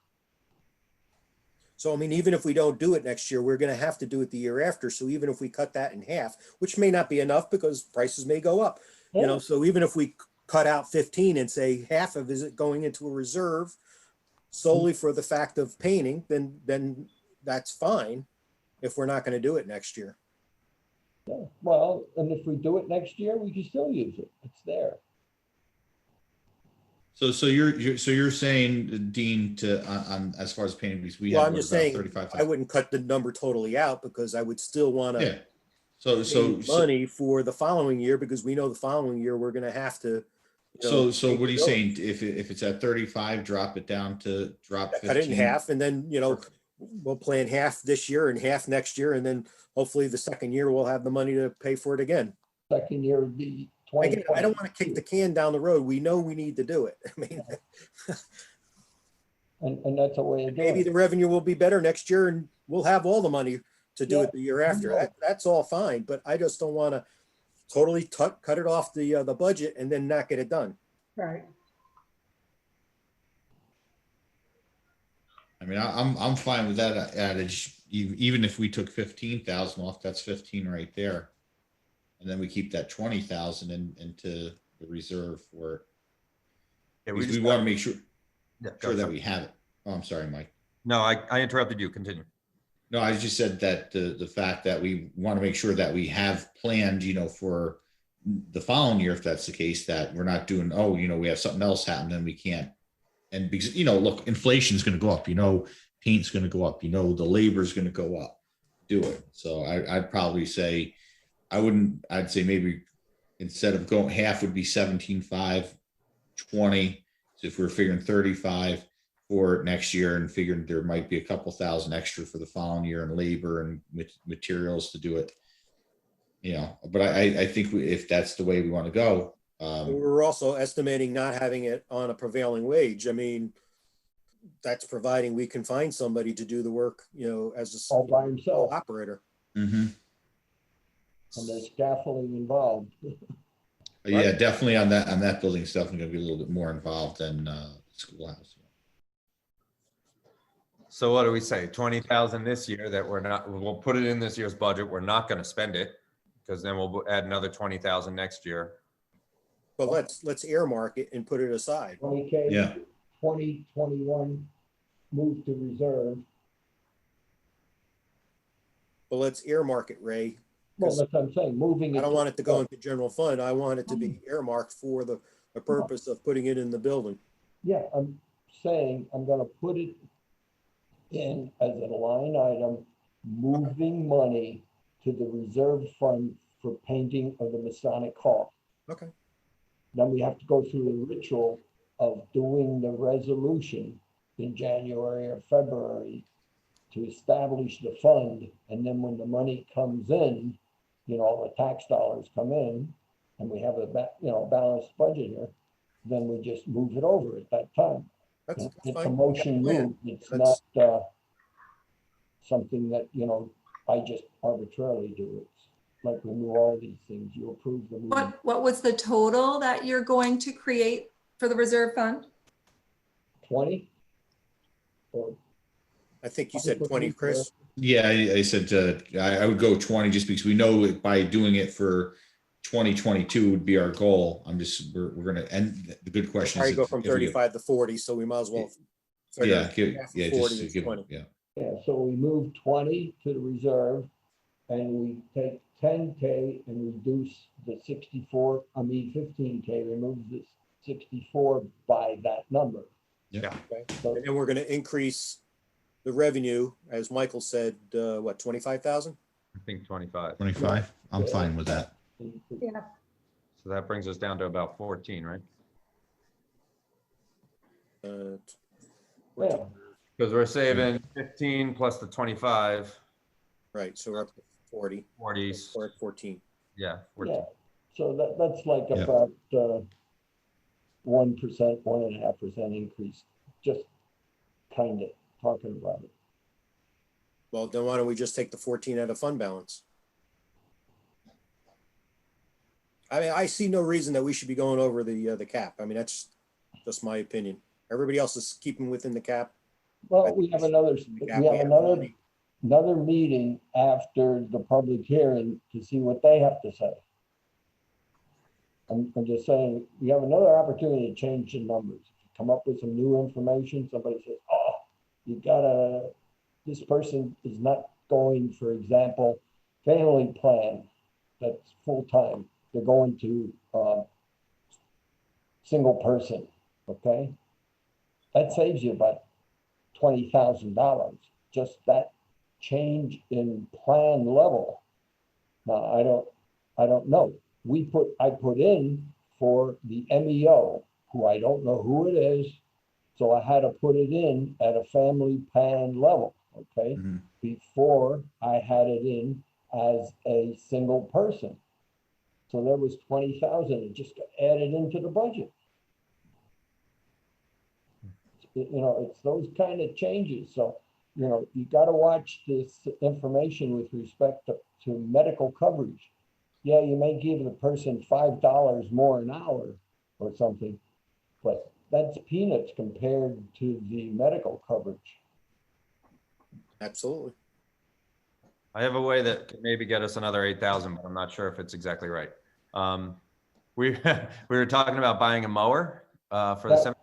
So, I mean, even if we don't do it next year, we're gonna have to do it the year after. So even if we cut that in half, which may not be enough because prices may go up, you know, so even if we cut out 15 and say half of it going into a reserve solely for the fact of painting, then that's fine if we're not gonna do it next year. Yeah. Well, and if we do it next year, we can still use it. It's there. So you're saying, Dean, to on as far as painting, because we Well, have I'm what, just about saying, 35,000. I wouldn't cut the number totally out because I would still wanna Yeah. So save money for the following year because we know the following year we're gonna have to. you know, so pay what are you the bill. saying? If it's at 35, drop it down to drop Cut it in 15. half and then, you know, we'll plan half this year and half next year. And then hopefully the second year we'll have the money to pay for it again. Second year would be 20. Again, I don't want to kick the can down the road. We know we need to do it. I mean, And that's a way of doing maybe it. the revenue will be better next year and we'll have all the money to do it the year after. That's all fine, but I just don't want to totally cut it off the budget and then not get it done. Right. I mean, I'm fine with that adage. Even if we took 15,000 off, that's 15 right there, and then we keep that 20,000 into the reserve for it. Yeah, Because we just want got- to make sure Yeah, go sure that ahead. we have it. Oh, I'm sorry, Mike. No, I interrupted you. Continue. No, I just said that the fact that we want to make sure that we have planned, for the following year, if that's the case, that we're not doing, oh, we have something else happen, then we can't. And because, look, inflation is going to go up, paint's going to go up, the labor is going to go up. Do it. So I'd probably say, I'd say maybe instead of going half would be 17.5, 20. So if we're figuring 35 for next year and figuring there might be a couple thousand extra for the following year in labor and materials to do it, but I think if that's the way we want to go. We're also estimating not having it on a prevailing wage. I mean, that's providing we can find somebody to do the work, as All a by himself, operator. Mm-hmm. and there's scaffolding involved. Yeah, definitely on that building, it's definitely going to be a little bit more involved than schoolhouse. So what do we say? 20,000 this year that we'll put it in this year's budget. We're not going to spend it because then we'll add another 20,000 next year. But let's earmark it and put it aside. 20K, Yeah. 2021, move to reserve. But let's earmark it, Ray. Well, that's what I'm saying, moving it. I don't want it to go into general fund. I want it to be earmarked for the purpose of putting it in the building. Yeah, I'm saying I'm gonna put it in as a line item, moving money to the reserve fund for painting of the Masonic Hall. Okay. Then we have to go through the ritual of doing the resolution in January or February to establish the fund. And then when the money comes in, all the tax dollars come in and we have a balanced budget here, then we just move it over at that time. That's It's a fine. motion move. It's not something that, I just arbitrarily do. It's like we do all these things. You approve the move. What was the total that you're going to create for the reserve fund? 20? Or I think you said 20, Chris. Yeah, I said I would go 20 just because we know by doing it for 2022 would be our goal. We're going to end. The good question Probably is go from if we- 35 to 40, so we might as well. Yeah, figure half of just 40 to is give 20. yeah. Yeah, so we move 20 to the reserve and we take 10K and reduce the 15K, remove the 64 by that number. Yeah. Okay. So And then we're going to increase the revenue, as Michael said, 25,000? I think 25. 25. I'm fine with that. Yeah, So that brings us down to about 14, right? Yeah. Because we're saving 15 plus the 25, Right, so we're up to 40, 40s. we're at 14. Yeah. Yeah, so that's like Yeah. about 1%, 1.5% increase, just kind of talking about it. Well, then why don't we just take the 14 out of fund balance? I mean, I see no reason that we should be going over the cap. I mean, that's just my opinion. Everybody else is keeping within the cap. Well, we have another, another meeting after the public hearing to see what they have to say. I'm just saying, we have another opportunity to change the numbers. Come up with some new information. Somebody says, oh, you gotta, this person is not going, for example, family plan that's full-time. They're going to single person, okay? That saves you about $20,000, just that change in plan level. Now, I don't know. I put in for the MEO, who I don't know who it is. So I had to put it in at a family plan level, okay? Mhm. Before I had it in as a single person. So there was 20,000, it just got added into the budget. You know, it's those kind of changes. So, you know, you got to watch this information with respect to medical coverage. Yeah, you may give the person $5 more an hour or something, but that's peanuts compared to the medical coverage. Absolutely. I have a way that could maybe get us another 8,000, but I'm not sure if it's exactly right. We we were talking about buying a mower for the Yeah.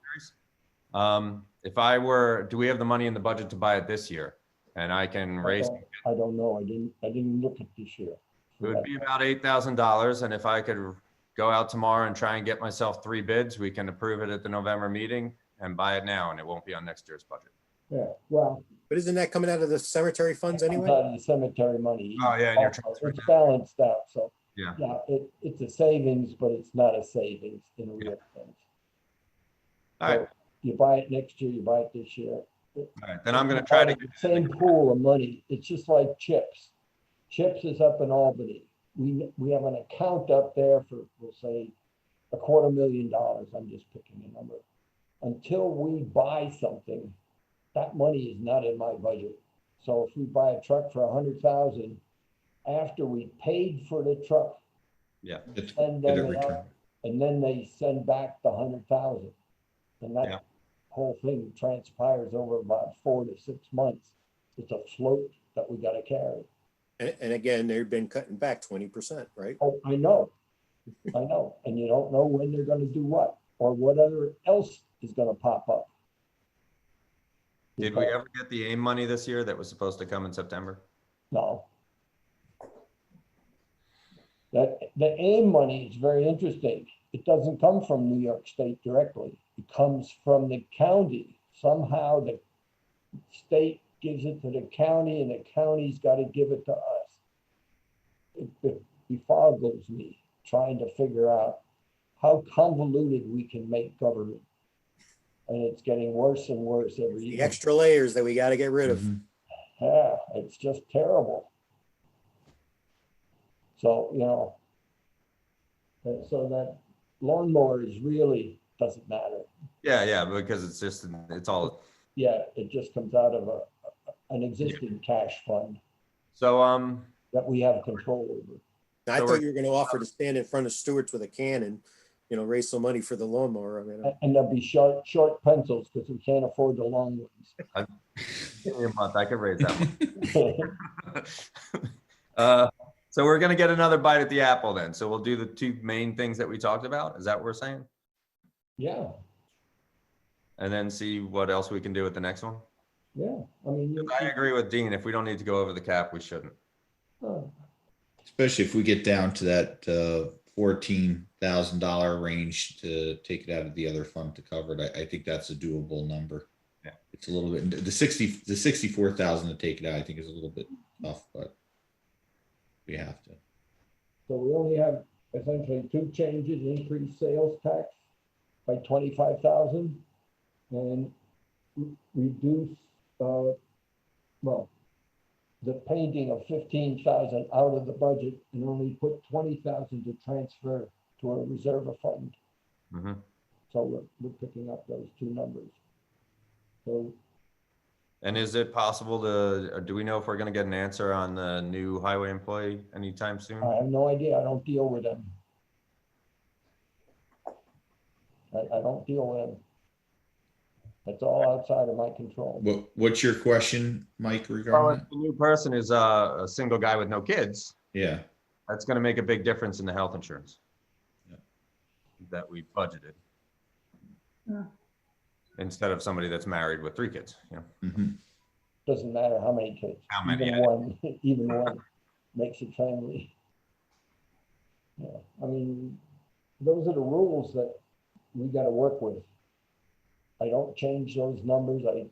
cemeteries. If I were, do we have the money in the budget to buy it this year? And I can raise, I don't know. I didn't look at this year. it would be about $8,000. And if I could go out tomorrow and try and get myself 3 bids, we can approve it at the November meeting and buy it now, and it won't be on next year's budget. Yeah, well, But isn't that coming out of the cemetery funds it's anyway? out of the cemetery money. Oh, yeah, and you're transferring It's that. balanced out, so. Yeah. Yeah, it's a savings, but it's not a savings in a real sense. All right. So you buy it next year, you buy it this year. All right. Then I'm going to try to Out of the same pool of money. It's just like chips. Chips is up in Albany. We have an account up there for, we'll say, $250,000. I'm just picking a number. Until we buy something, that money is not in my budget. So if we buy a truck for 100,000, after we paid for the truck, Yeah. It's send get them it it returned. up, and then they send back the 100,000. And that Yeah. whole thing transpires over about 4 to 6 months. It's a float that we got to carry. And again, they've been cutting back 20%, right? Oh, I know. And you don't know when they're going to do what, or what other else is going to pop up. Did we ever get the AIM money this year that was supposed to come in September? No. The AIM money is very interesting. It doesn't come from New York State directly. It comes from the county. Somehow the state gives it to the county and the county's got to give it to us. It befuddles me trying to figure out how convoluted we can make government. And it's getting worse and worse every The year. extra layers that we got to get rid of. Mhm. Yeah, it's just terrible. So, you know, so that lawnmower is really doesn't matter. Yeah, yeah, because it's just, it's all. Yeah, it just comes out of an existing cash fund So, that we have control over. I So thought we're- you were going to offer to stand in front of Stewart's with a can and, you know, raise some money for the lawnmower. I mean, And there'll be short pencils because we can't afford the long ones. give me a month, I could raise that one. So we're gonna get another bite at the apple then. So we'll do the 2 main things that we talked about. Is that what we're saying? Yeah, And then see what else we can do with the next one? yeah. I mean, I agree with Dean. If we don't need to go over the cap, we shouldn't. Especially if we get down to that $14,000 range to take it out of the other fund to cover it. I think that's a doable number. Yeah. It's a little bit, the 64,000 to take it out, I think is a little bit tough, but we have to. so we only have essentially 2 changes: increase sales tax by 25,000 and reduce, well, the painting of 15,000 out of the budget and only put 20,000 to transfer to a reserve fund. Mhm. So we're picking up those two numbers. So And is it possible to, or do we know if we're gonna get an answer on the new highway employee anytime soon? I have no idea. I don't deal with them. I don't deal with them. It's all outside of my control. What's your question, Mike, Well, regarding if the new person is a single guy with no kids, that? Yeah. that's gonna make a big difference in the health insurance Yeah. that we budgeted. Yeah. Instead of somebody that's married with 3 kids, you know? Mhm. Doesn't matter how many kids. How many, Even yeah. one, even one makes a family. Yeah, I mean, those are the rules that we gotta work with. I don't change those numbers. I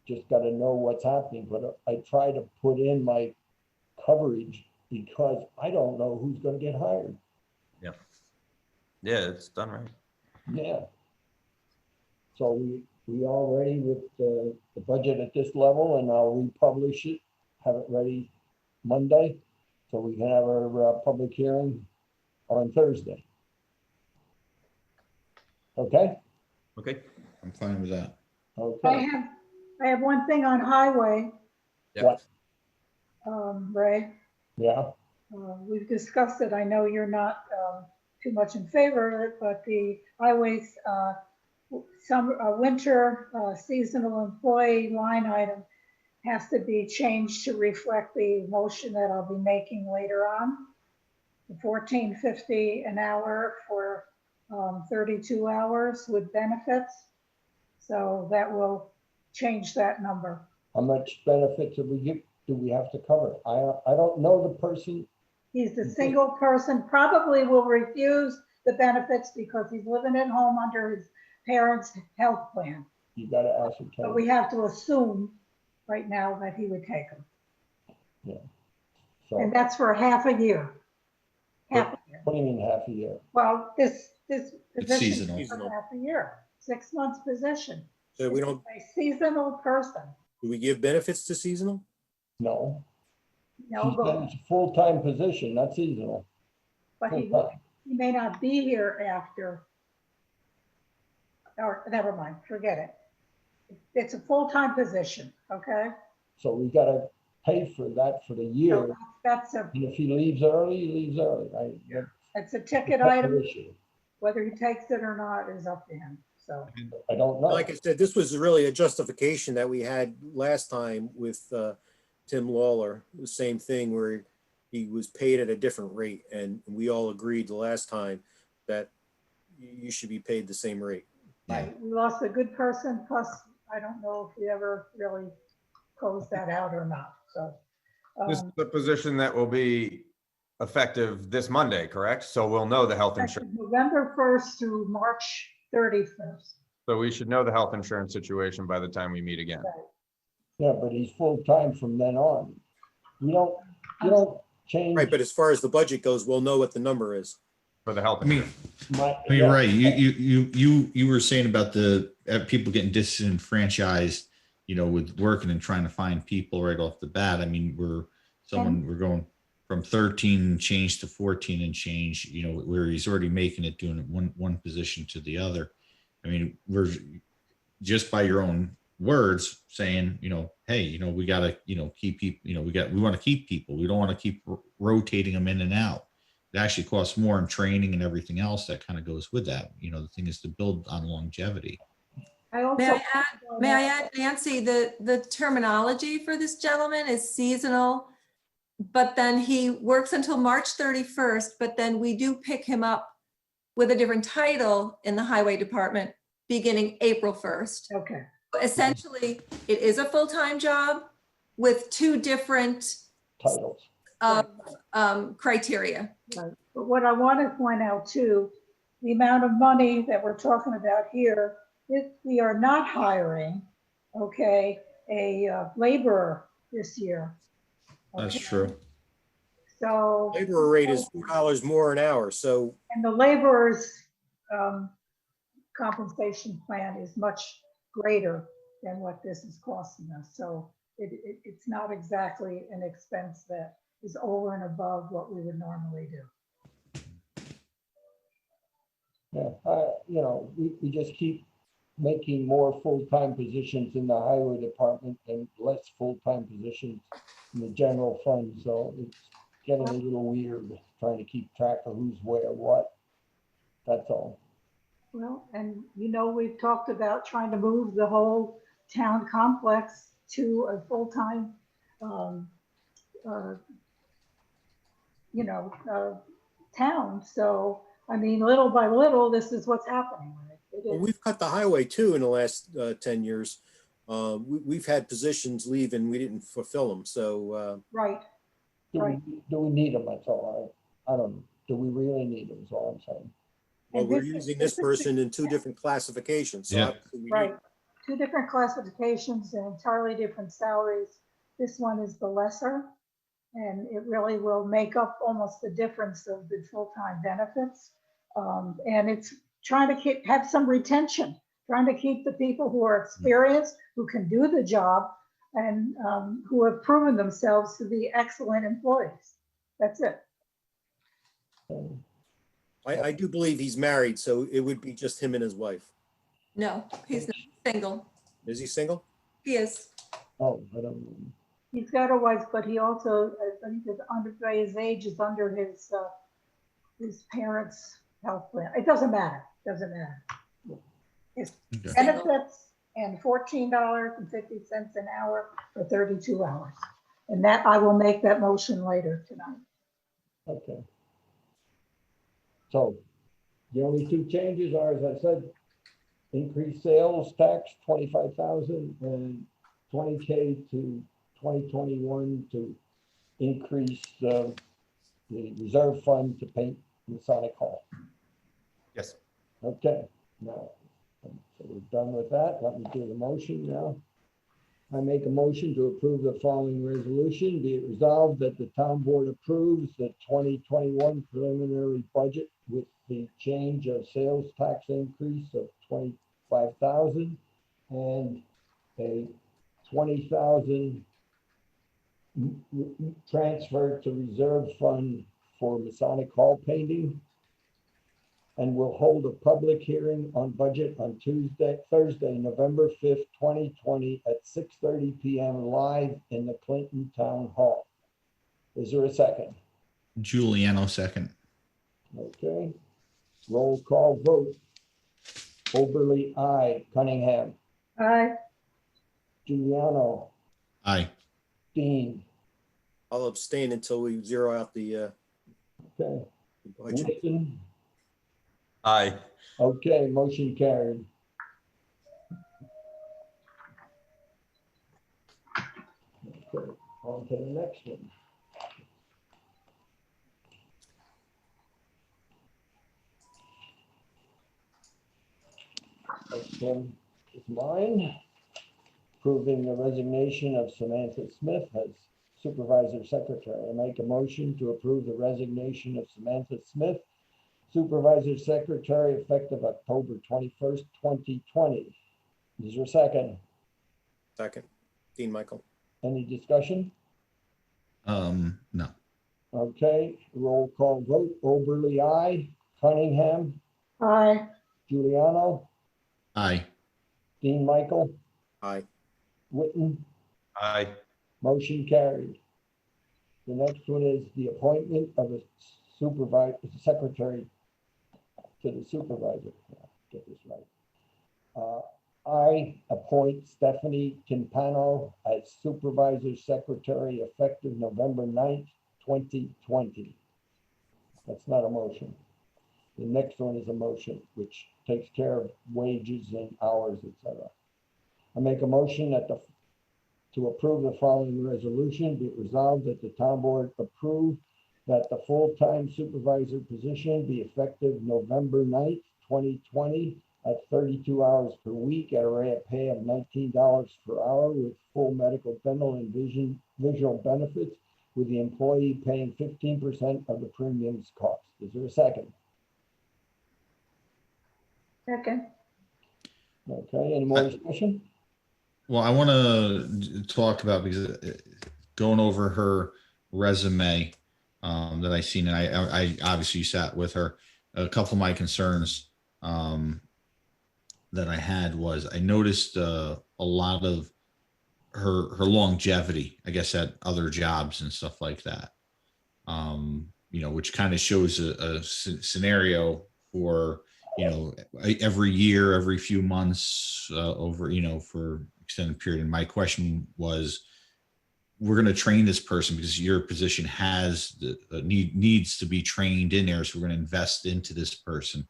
just gotta know what's happening, but I try to put in my coverage because I don't know who's gonna get hired. Yeah, it's done right. Yeah. So we all ready with the budget at this level, and I'll republish it, have it ready Monday, so we can have our public hearing on Thursday. Okay? Okay. I'm fine with that. Okay. I have one thing on highway, Yep. What? Ray. Yeah, We've discussed it. I know you're not too much in favor of it, but the highways, winter seasonal employee line item has to be changed to reflect the motion that I'll be making later on. The $14.50 an hour for 32 hours with benefits. So that will change that number. how much benefits do we have to cover? I don't know the person. He's a single person, probably will refuse the benefits because he's living at home under his parents' health plan. You gotta But ascertain. we have to assume right now that he would take them. And So, that's for half a year. Half a year. what do you mean half a year? Well, this position seasonal. is for half a year, 6 months position. So we This don't, is a seasonal person. do we give benefits to seasonal? No, No, he said it's a full-time position, not seasonal. but he Full-time. may not be here after. Or never mind, forget it. It's a full-time position, okay? So we gotta pay for that for the year. So that's a, And if he leaves early, he leaves early. it's a ticket That's item. the issue. Whether he takes it or not is up to him, so. I don't know. Like I said, this was really a justification that we had last time with Tim Lawler, the same thing where he was paid at a different rate. And we all agreed the last time that you should be paid the same rate. Right, we lost a good person, plus I don't know if we ever really closed that out or not, so. This is the position that will be effective this Monday, correct? So we'll know the health insurance. November 1st through March 31st. So we should know the health insurance situation by the time we meet again. Yeah, but he's full-time from then on. You don't change. Right, but as far as the budget goes, we'll know what the number is. For the health I mean, insurance. you're right. You were saying about the people getting disenfranchised, with working and trying to find people right off the bat. I mean, we're going from 13 and change to 14 and change, where he's already making it doing one position to the other. I mean, we're just by your own words saying, hey, we got to, keep people, we want to keep people. We don't want to keep rotating them in and out. It actually costs more in training and everything else that kind of goes with that. The thing is to build on longevity. May I add, Nancy, the terminology for this gentleman is seasonal, but then he works until March 31st, but then we do pick him up with a different title in the highway department beginning April 1st. Okay, Essentially, it is a full-time job with 2 different Titles. criteria. right. But what I want to point out too, the amount of money that we're talking about here, if we are not hiring, okay, a laborer this year. That's okay? true. So. Laborer rate is $4 more an hour, so And the laborer's compensation plan is much greater than what this is costing us. So it's not exactly an expense that is over and above what we would normally do. Yeah, you know, we just keep making more full-time positions in the highway department and less full-time positions in the general fund, so it's getting a little weird trying to keep track of who's where, what. That's all. Well, and you know, we've talked about trying to move the whole town complex to a full-time, um, uh, you know, town. So, I mean, little by little, this is what's happening. It Well, is. we've cut the highway too in the last 10 years. We've had positions leave and we didn't fulfill them. So Right, Do we need them? That's all. I don't know. Do we really need them is all I'm saying. well, And we're this is- using this this is- person in two different classifications. So Yeah. obviously we need- right. Two different classifications and entirely different salaries. This one is the lesser. And it really will make up almost the difference of the full-time benefits. And it's trying to have some retention, trying to keep the people who are experienced, who can do the job, and who have proven themselves to be excellent employees. That's it. I do believe he's married, so it would be just him and his wife. No, he's not single. Is he single? He is. Oh, I don't know. He's got a wife, but he also, I think, is under, by his age, is under his parents' health plan. It doesn't matter. Doesn't matter. His Okay. benefits and $14.50 an hour for 32 hours. And that, I will make that motion later tonight. Okay. So the only two changes are, as I said, increased sales tax, 25,000 and 20K to 2021 to increase the reserve fund to paint Masonic Hall. Yes. Okay, now, so we're done with that. Let me do the motion now. I make a motion to approve the following resolution. Be it resolved that the town board approves the 2021 preliminary budget with the change of sales tax increase of 25,000 and a 20,000 transfer to reserve fund for Masonic Hall painting. And we'll hold a public hearing on budget on Thursday, November 5th, 2020 at 6:30 PM live in the Clinton Town Hall. Is there a second? Giuliano second. Okay. Roll call vote. Oberly, aye. Cunningham, Aye. Giuliano, Aye. Dean, I'll abstain until we zero out the okay. budget. Wilson, Aye. okay, motion carried. Okay, on to the next one. Next one is mine. Approving the resignation of Samantha Smith as supervisor secretary. I make a motion to approve the resignation of Samantha Smith, supervisor secretary, effective October 21st, 2020. Is there a second? Second, Dean Michael. Any discussion? No. Okay, roll call vote. Oberly, aye. Cunningham, Aye. Giuliano, Aye. Dean Michael, Aye. Witten, Aye. motion carried. The next one is the appointment of a supervisor, secretary to the supervisor. Get this right. I appoint Stephanie Timpano as supervisor secretary effective November 9th, 2020. That's not a motion. The next one is a motion, which takes care of wages and hours, etc. I make a motion to approve the following resolution. Be it resolved that the town board approve that the full-time supervisor position be effective November 9th, 2020 at 32 hours per week at a rate of pay of $19 per hour with full medical, dental, and visual benefits, with the employee paying 15% of the premiums cost. Is there a second? Second. Okay, any more discussion? Well, I want to talk about, because going over her resume that I seen, and I obviously sat with her. A couple of my concerns that I had was I noticed a lot of her longevity, I guess, at other jobs and stuff like that. Which kind of shows a scenario for, every year, every few months, over, for extended period. And my question was, we're going to train this person because your position has the needs to be trained in there. So we're going to invest into this person.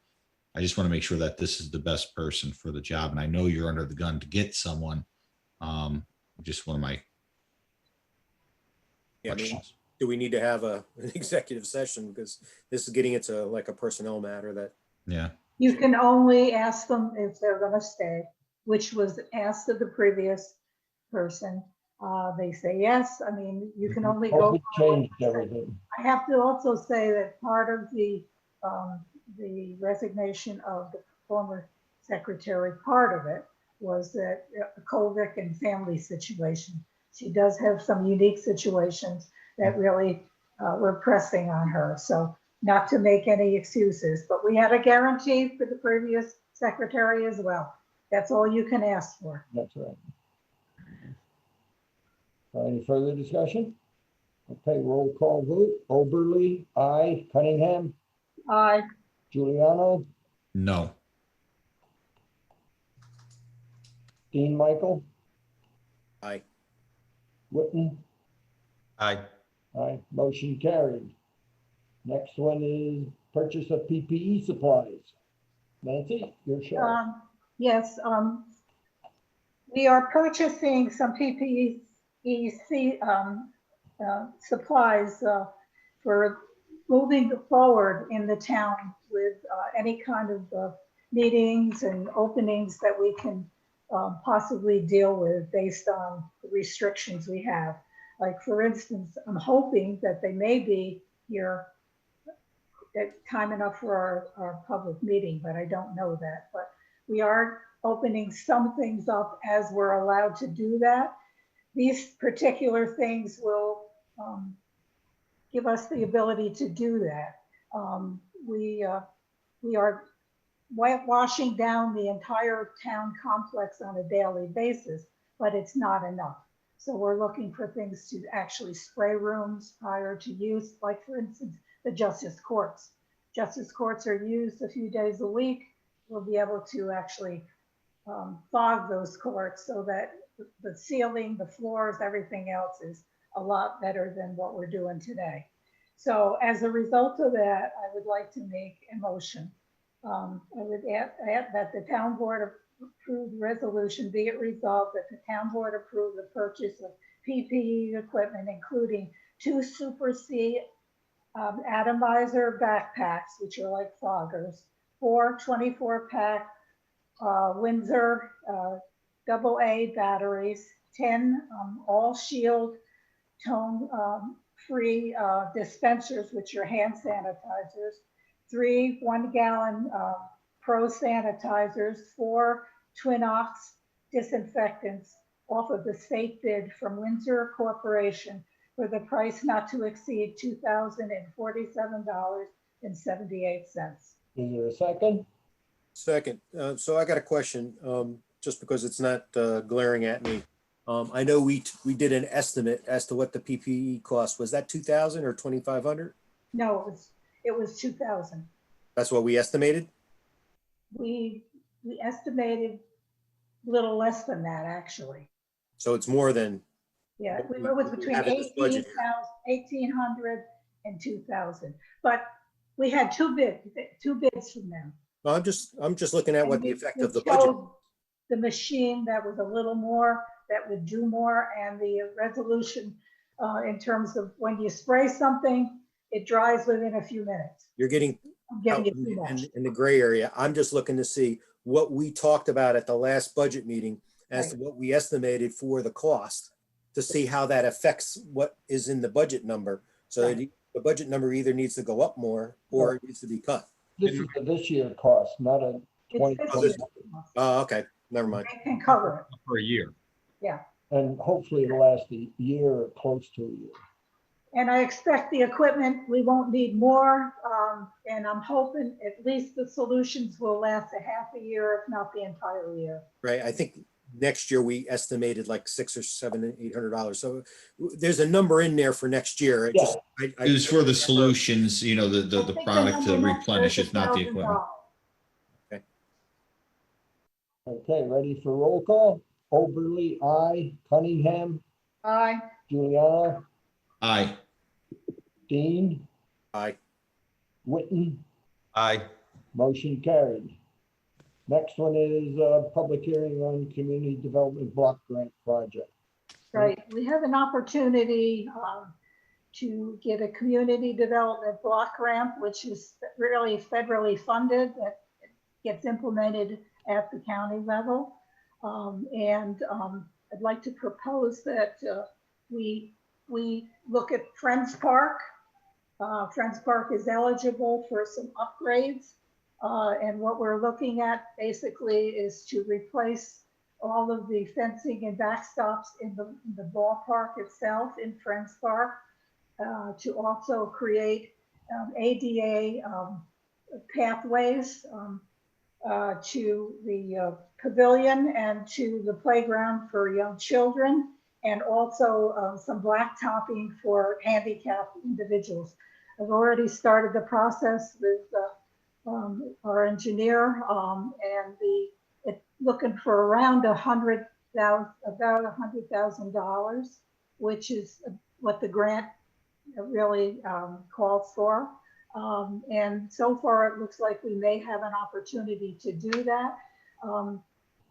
I just want to make sure that this is the best person for the job. And I know you're under the gun to get someone. Just one of my Yeah, I mean, questions. do we need to have an executive session? Because this is getting into like a personnel matter that, Yeah. You can only ask them if they're gonna stay, which was asked of the previous person. They say yes. I mean, you can only go. COVID changed everything. I have to also say that part of the resignation of the former secretary, part of it was that COVID and family situation. She does have some unique situations that really were pressing on her. So not to make any excuses, but we had a guarantee for the previous secretary as well. That's all you can ask for. That's right. Any further discussion? Okay, roll call vote. Oberly, aye. Cunningham, Aye. Giuliano, No. Dean Michael, I, Witten, Aye. aye. Motion carried. Next one is purchase of PPE supplies. Nancy, your show. Yes, we are purchasing some PPE supplies for moving forward in the town with any kind of meetings and openings that we can possibly deal with based on the restrictions we have. Like, for instance, I'm hoping that they may be here at time enough for our public meeting, but I don't know that. But we are opening some things up as we're allowed to do that. These particular things will give us the ability to do that. We are whitewashing down the entire town complex on a daily basis, but it's not enough. So we're looking for things to actually spray rooms prior to use, like, for instance, the justice courts. Justice courts are used a few days a week. We'll be able to actually fog those courts so that the ceiling, the floors, everything else is a lot better than what we're doing today. So as a result of that, I would like to make a motion. I would add that the town board approve the resolution, be it resolved that the town board approve the purchase of PPE equipment, including 2 Super C atomizer backpacks, which are like foggers, 4 24-pack Windsor AA batteries, 10 all shield tone free dispensers, which are hand sanitizers, 3 1-gallon pro sanitizers, 4 Twinox disinfectants off of the state bid from Windsor Corporation for the price not to exceed $2,047.78. Is there a second? second. So I got a question, just because it's not glaring at me. I know we did an estimate as to what the PPE cost. Was that 2,000 or 2,500? No, it was 2,000. That's what we estimated? We estimated a little less than that, actually. So it's more than, Yeah, What it we- was what we between have in this budget 1,800 and 2,000. But we had two bids from them. no, I'm just looking at what And the we- effect we of the budget. chose The machine that was a little more, that would do more, and the resolution in terms of when you spray something, it dries within a few minutes. You're getting I'm getting it out too much. in the gray area. I'm just looking to see what we talked about at the last budget meeting as to what we estimated for the cost, to see how that affects what is in the budget number. So Right. the budget number either needs to go up more or it needs to be cut. This is a this year cost, not a It's 20. 50 this- bucks. Oh, okay, never mind. They can cover it. For a year. Yeah. And hopefully it'll last a year or close to a year. And I expect the equipment, we won't need more. And I'm hoping at least the solutions will last a half a year, if not the entire year. Right, I think next year we estimated like $600 or $700, $800. So there's a number in there for next year. It just, I It was for the solutions, you know, I the think product to number next year replenish, is it's not the equipment. $1,000. Okay, ready for roll call? Oberly, aye. Cunningham, Aye. Giuliano, Aye. Dean, Aye. Witten, Aye. motion carried. Next one is a public hearing on community development block grant project. Right, we have an opportunity to get a community development block grant, which is really federally funded, that gets implemented at the county level. I'd like to propose that we look at Friends Park. Friends Park is eligible for some upgrades. And what we're looking at basically is to replace all of the fencing and backstops in the ballpark itself in Friends Park, to also create ADA pathways to the pavilion and to the playground for young children, and also some blacktopping for handicapped individuals. I've already started the process with our engineer, and looking for around about $100,000, which is what the grant really calls for. And so far, it looks like we may have an opportunity to do that.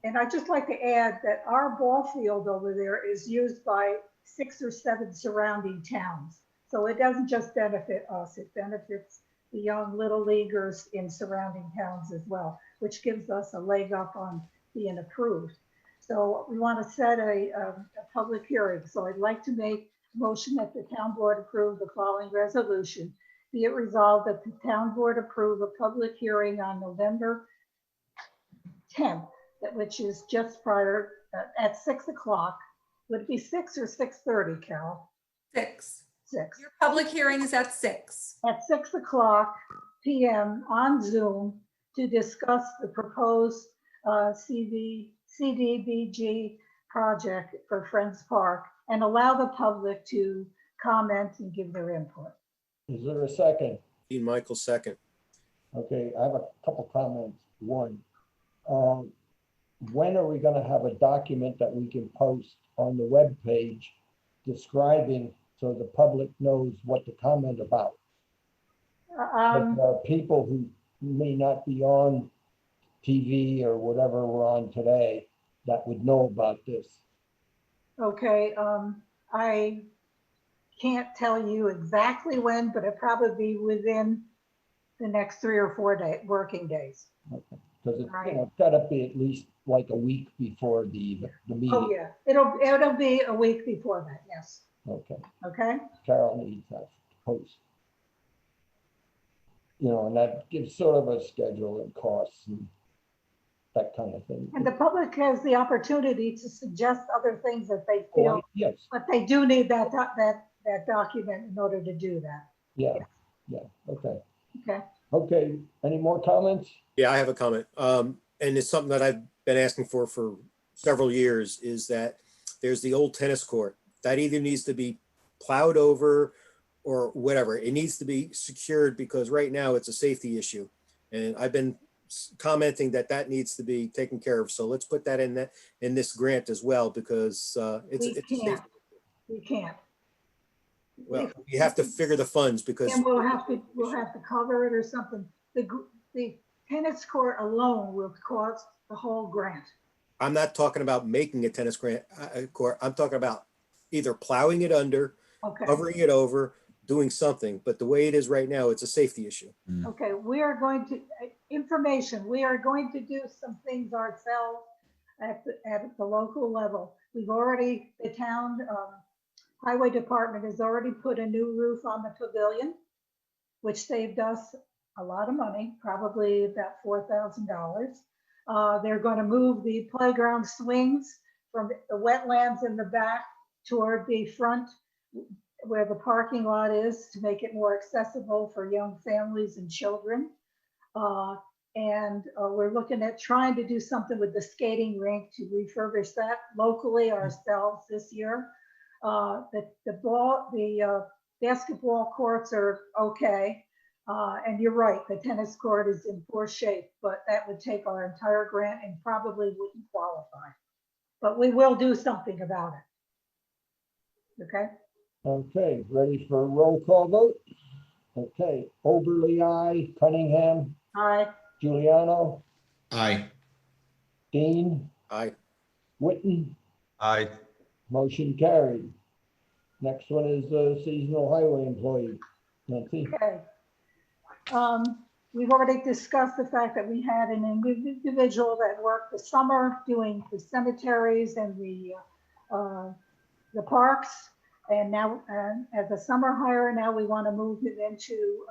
And I'd just like to add that our ball field over there is used by 6 or 7 surrounding towns. So it doesn't just benefit us, it benefits the young little leaguers in surrounding towns as well, which gives us a leg up on being approved. So we want to set a public hearing. So I'd like to make a motion that the town board approve the following resolution. Be it resolved that the town board approve a public hearing on November 10th, which is just prior at 6 o'clock. Would it be 6 or 6:30, Carol? 6. 6. Your public hearing is at 6. At 6 o'clock PM on Zoom to discuss the proposed CDBG project for Friends Park and allow the public to comment and give their input. Is there a second? Dean Michael, second. Okay, I have a couple comments. One, when are we gonna have a document that we can post on the webpage describing so the public knows what to comment about? But there are people who may not be on TV or whatever we're on today that would know about this. Okay, I can't tell you exactly when, but it'll probably be within the next 3 or 4 working days. Okay, because it's, Right. it's gotta be at least like a week before the meeting. Oh, yeah, it'll be a week before that, yes. Okay, Okay, Carol needs that post. And that gives sort of a schedule and costs and that kind of thing. and the public has the opportunity to suggest other things that they Oh, feel, yes, but they do need that document in order to do that. yeah, okay. Okay, Okay, any more comments? Yeah, I have a comment. And it's something that I've been asking for several years, is that there's the old tennis court that either needs to be plowed over or whatever. It needs to be secured because right now it's a safety issue. And I've been commenting that needs to be taken care of. So let's put that in this grant as well, because it's we a can't, safety. we can't. Well, you have to figure the funds because And we'll have to cover it or something. The tennis court alone will cost the whole grant. I'm not talking about making a tennis court. I'm talking about either plowing it under, Okay, covering it over, doing something. But the way it is right now, it's a safety issue. okay, we are going to, we are going to do some things ourselves at the local level. The town highway department has already put a new roof on the pavilion, which saved us a lot of money, probably about $4,000. They're going to move the playground swings from the wetlands in the back toward the front where the parking lot is to make it more accessible for young families and children. We're looking at trying to do something with the skating rink to refurbish that locally ourselves this year. The basketball courts are okay. And you're right, the tennis court is in poor shape, but that would take our entire grant and probably wouldn't qualify. But we will do something about it. Okay? Okay, ready for a roll call vote? Okay, Oberly, aye. Cunningham, Aye. Giuliano, Aye. Dean, Aye. Witten, I, motion carried. Next one is the seasonal highway employee. Nancy? Okay. We've already discussed the fact that we had an individual that worked the summer doing the cemeteries and the parks. And now as a summer hire, now we want to move it into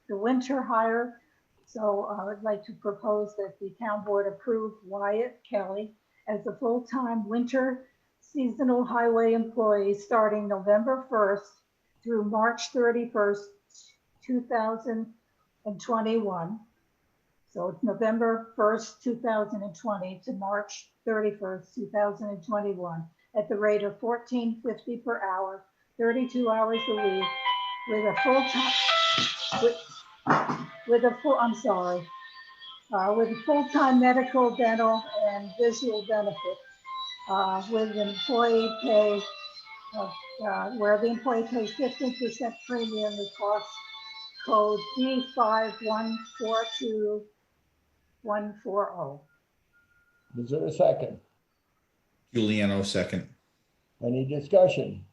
the winter hire. So I would like to propose that the town board approve Wyatt Kelly as a full-time winter seasonal highway employee starting November 1st through March 31st, 2021. So it's November 1st, 2020 to March 31st, 2021 at the rate of $14.50 per hour, 32 hours a week with a full-time, with a full-time medical, dental, and visual benefits with employee pay, where the employee pays 15% premium, the cost code D5142140. Is there a second? Giuliano, second. Any discussion?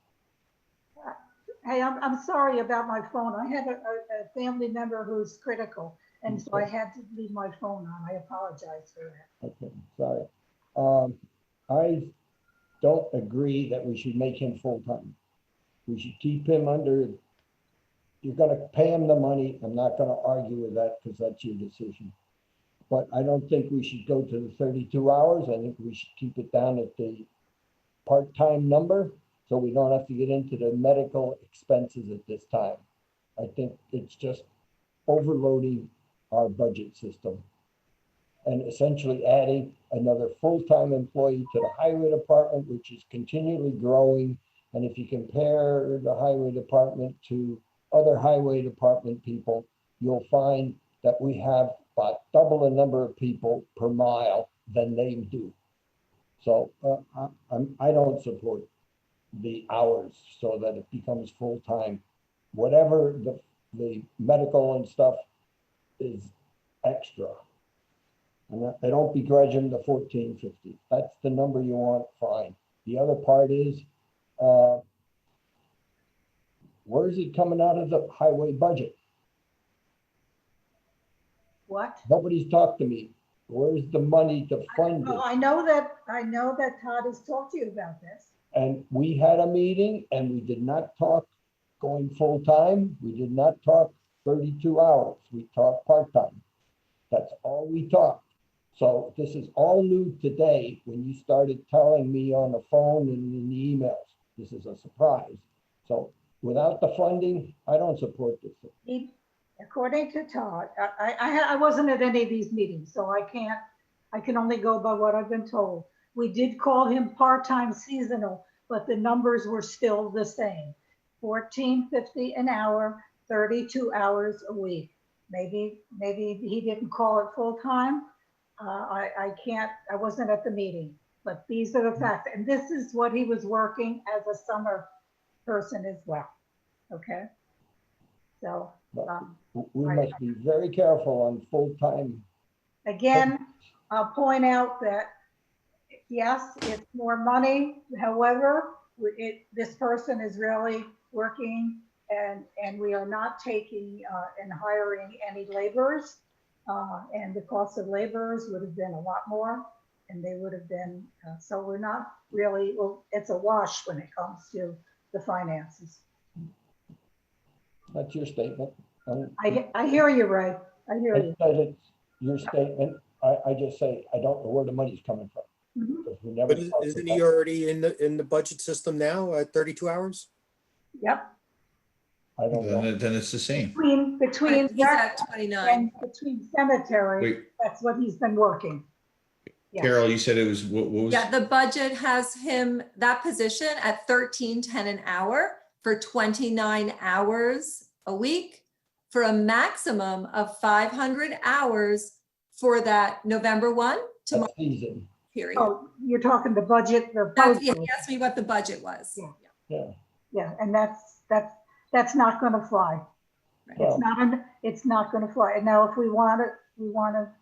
Hey, I'm sorry about my phone. I have a family member who's critical, and so I had to leave my phone on. I apologize for that. Okay, sorry. I don't agree that we should make him full-time. We should keep him under, you're gonna pay him the money. I'm not gonna argue with that because that's your decision. But I don't think we should go to the 32 hours. I think we should keep it down at the part-time number so we don't have to get into the medical expenses at this time. I think it's just overloading our budget system and essentially adding another full-time employee to the highway department, which is continually growing. And if you compare the highway department to other highway department people, you'll find that we have about double the number of people per mile than they do. So I don't support the hours so that it becomes full-time. Whatever the medical and stuff is extra. And I don't begrudge him the $14.50. That's the number you want, fine. The other part is, where is it coming out of the highway budget? What? Nobody's talked to me. Where's the money to fund it? Well, I know that Todd has talked to you about this. And we had a meeting and we did not talk going full-time. We did not talk 32 hours. We talked part-time. That's all we talked. So this is all new today when you started telling me on the phone and in the emails. This is a surprise. So without the funding, I don't support this. According to Todd, I wasn't at any of these meetings, so I can only go by what I've been told. We did call him part-time seasonal, but the numbers were still the same. $14.50 an hour, 32 hours a week. Maybe he didn't call it full-time. I wasn't at the meeting, but these are the facts. And this is what he was working as a summer person as well. Okay. So, we must be very careful on full-time. again, I'll point out that yes, it's more money. However, this person is really working and we are not taking and hiring any laborers. And the cost of laborers would have been a lot more and they would have been, so we're not really, well, it's a wash when it comes to the finances. That's your statement. I hear you, Ray. I hear you. That it's your statement. I just say, I don't know where the money's coming from. Mhm. because we never But talked isn't about- he already in the budget system now at 32 hours? Yep. I don't know. Then it's the same. Between He's rec at 29. and between cemetery, Wait, that's what he's been working. Yeah. Carol, you said it was, what was? Yeah, the budget has him, that position at 13.10 an hour for 29 hours a week for a maximum of 500 hours for that November 1 to March That season, period. Oh, you're talking the budget, the Yeah, proposal. he asked me what the budget was. Yeah. yeah. Yeah, and that's not gonna fly. Well, It's not gonna fly. And now if we wanna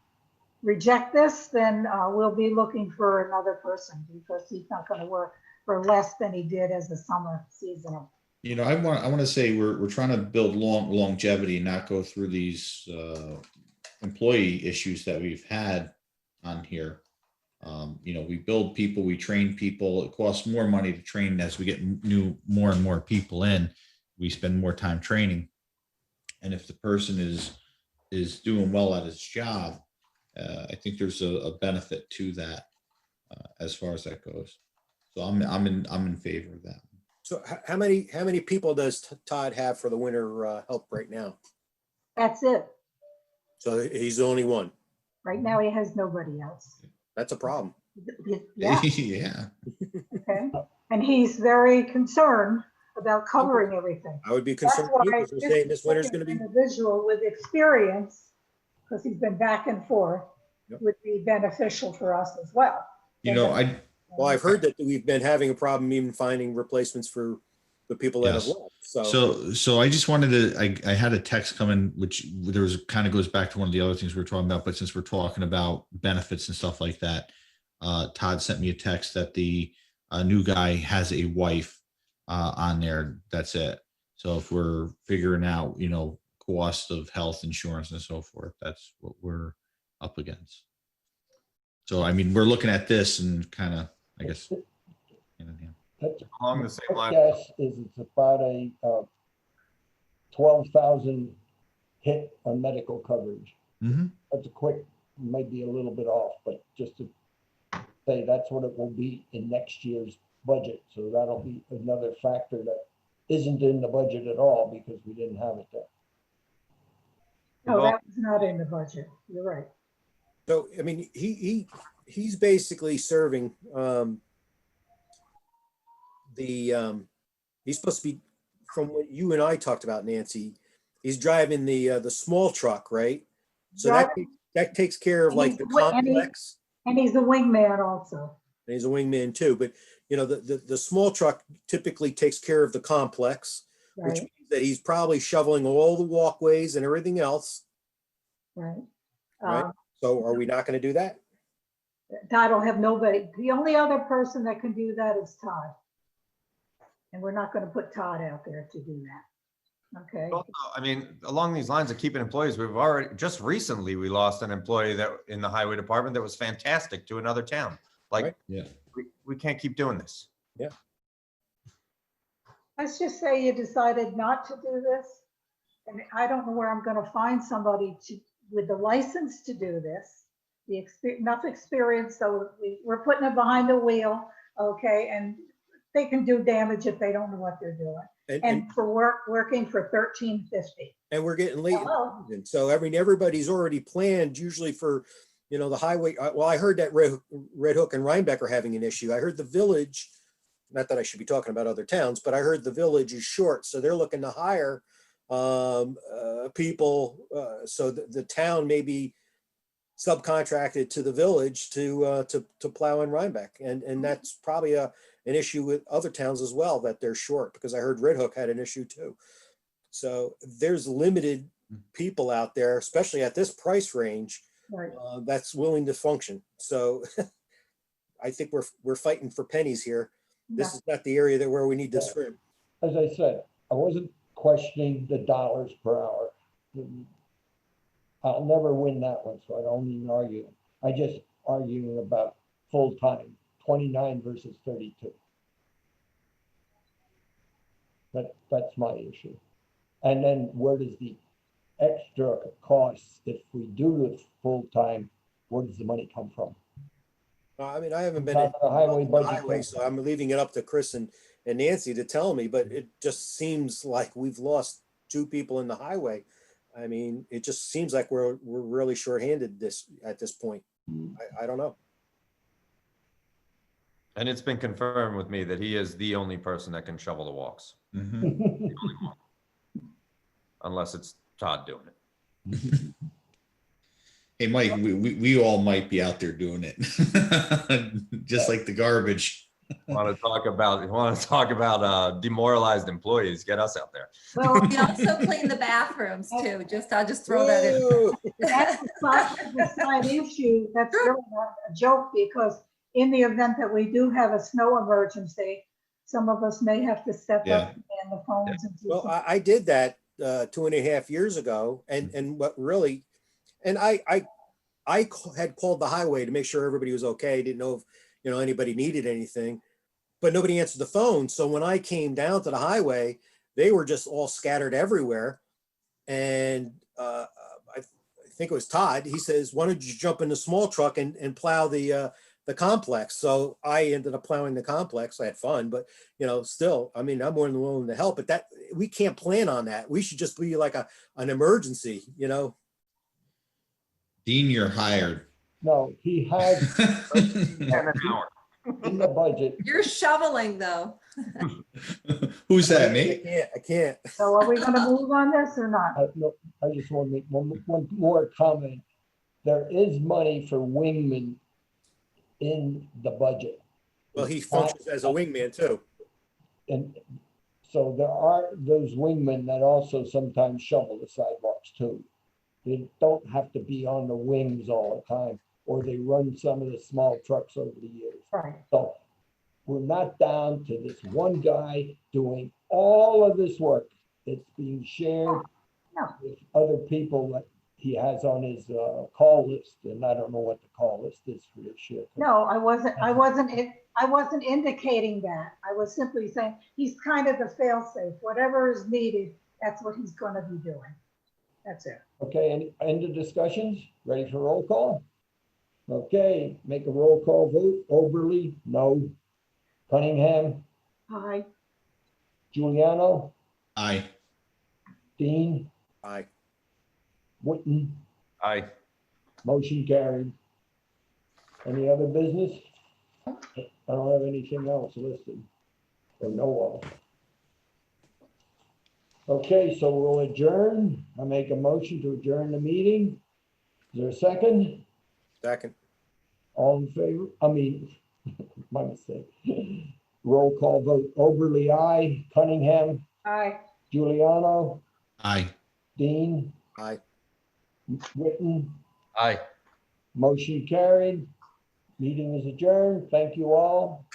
reject this, then we'll be looking for another person because he's not gonna work for less than he did as a summer seasonal. You know, I want to say we're trying to build longevity, not go through these employee issues that we've had on here. You know, we build people, we train people. It costs more money to train as we get more and more people in. We spend more time training, and if the person is doing well at his job, I think there's a benefit to that as far as that goes. So I'm in favor of that. So how many people does Todd have for the winter help right now? That's it. So he's the only one. Right now, he has nobody else. That's a problem. Yeah, Yeah. okay. And he's very concerned about covering everything. I would be That's concerned why because we're saying this winter's going to be. Individual with experience, because he's been back and forth, Yep. would be beneficial for us as well. You know, Well, I've heard that we've been having a problem even finding replacements for the people that have Yes. left. So I just wanted to, I had a text come in, which there was kind of goes back to one of the other things we were talking about, but since we're talking about benefits and stuff like that, Todd sent me a text that the new guy has a wife on there. That's it. So if we're figuring out, you know, cost of health insurance and so forth, that's what we're up against. So, I mean, we're looking at this and kind of, I guess, hand in hand. That's Along the same my line. guess is it's about a 12,000 hit on medical coverage. Mhm. That's a quick, maybe a little bit off, but just to say that's what it will be in next year's budget. So that'll be another factor that isn't in the budget at all because we didn't have it there. No, that was not in the budget. You're right. So, I mean, he's basically serving he's supposed to be, from what you and I talked about, Nancy, he's driving the small truck, right? So that takes care of like the complex, And he's the wingman also. and he's a wingman too, but you know, the small truck typically takes care of the complex, which Right, means that he's probably shoveling all the walkways and everything else. right. Right. So are we not going to do that? Todd will have nobody. The only other person that can do that is Todd. And we're not going to put Todd out there to do that. Okay. Also, I mean, along these lines of keeping employees, we've already, just recently, we lost an employee that in the highway department that was fantastic to another town. Like, Right. Yeah. we can't keep doing this. Let's just say you decided not to do this. And I don't know where I'm going to find somebody with the license to do this. Enough experience, so we're putting it behind the wheel, okay? And they can do damage if they don't know what they're doing. And for working for $13.50. And we're getting late. in the Hello. season. So everybody's already planned usually for, you know, the highway. Well, I heard that Red Hook and Rhinebeck are having an issue. I heard the Village, not that I should be talking about other towns, but I heard the Village is short. So they're looking to hire people. So the town may be subcontracted to the Village to plow in Rhinebeck. And that's probably an issue with other towns as well, that they're short, because I heard Red Hook had an issue too. So there's limited people out there, especially at this price range, Right. that's willing to function. So I think we're fighting for pennies here. This is not the area that where we need to swim. As I said, I wasn't questioning the dollars per hour. I'll never win that one, so I don't even argue. I just arguing about full-time, 29 versus 32. That's my issue. And then where does the extra costs, if we do it full-time, where does the money come from? I mean, I haven't been Top in of the highway the budget. highway, so I'm leaving it up to Chris and Nancy to tell me, but it just seems like we've lost two people in the highway. I mean, it just seems like we're really shorthanded at this point. I don't know. And it's been confirmed with me that he is the only person that can shovel the walks, Mhm. unless it's Todd doing it. Hey, Mike, we all might be out there doing it, just like the garbage. Want to talk about demoralized employees? Get us out there. Well, We also clean the bathrooms too. I'll just throw that in. Woo! that's the side issue. That's really not a joke, because in the event that we do have a snow emergency, some of us may have to step Yeah. up and man the phones and do Well, some. I did that 2.5 years ago, and what really, and I had called the highway to make sure everybody was okay. Didn't know if anybody needed anything, but nobody answered the phone. So when I came down to the highway, they were just all scattered everywhere. And I think it was Todd. He says, "Why don't you jump in the small truck and plow the complex?" So I ended up plowing the complex. I had fun, but still, I mean, I'm more than willing to help. But that we can't plan on that. We should just be like an emergency. Dean, you're hired. No, he had 10 an hour. in the budget, You're shoveling though. Who's that, I me? can't. So are we gonna move on this or not? no, I just want to make one more comment. There is money for wingmen in the budget. Well, he functions as a wingman too. And so there are those wingmen that also sometimes shovel the sidewalks too. They don't have to be on the wings all the time, or they run some of the small trucks over the years. Right. So we're not down to this one guy doing all of this work. It's being shared No. with other people that he has on his call list, and I don't know what the call list is for this year. No, I wasn't indicating that. I was simply saying he's kind of the fail-safe. Whatever is needed, that's what he's gonna be doing. That's it. Okay, any end of discussions? Ready for roll call? Okay, make a roll call vote. Oberly, no. Cunningham, Aye. Giuliano, Aye. Dean, Aye. Witten, Aye. motion carried. Any other business? I don't have anything else listed or know of. Okay, so we'll adjourn. I make a motion to adjourn the meeting. Is there a second? Second. All in favor? I mean, my mistake. Roll call vote. Oberly, aye. Cunningham, Aye. Giuliano, Aye. Dean, Aye. Witten, Aye. motion carried. Meeting is adjourned. Thank you all.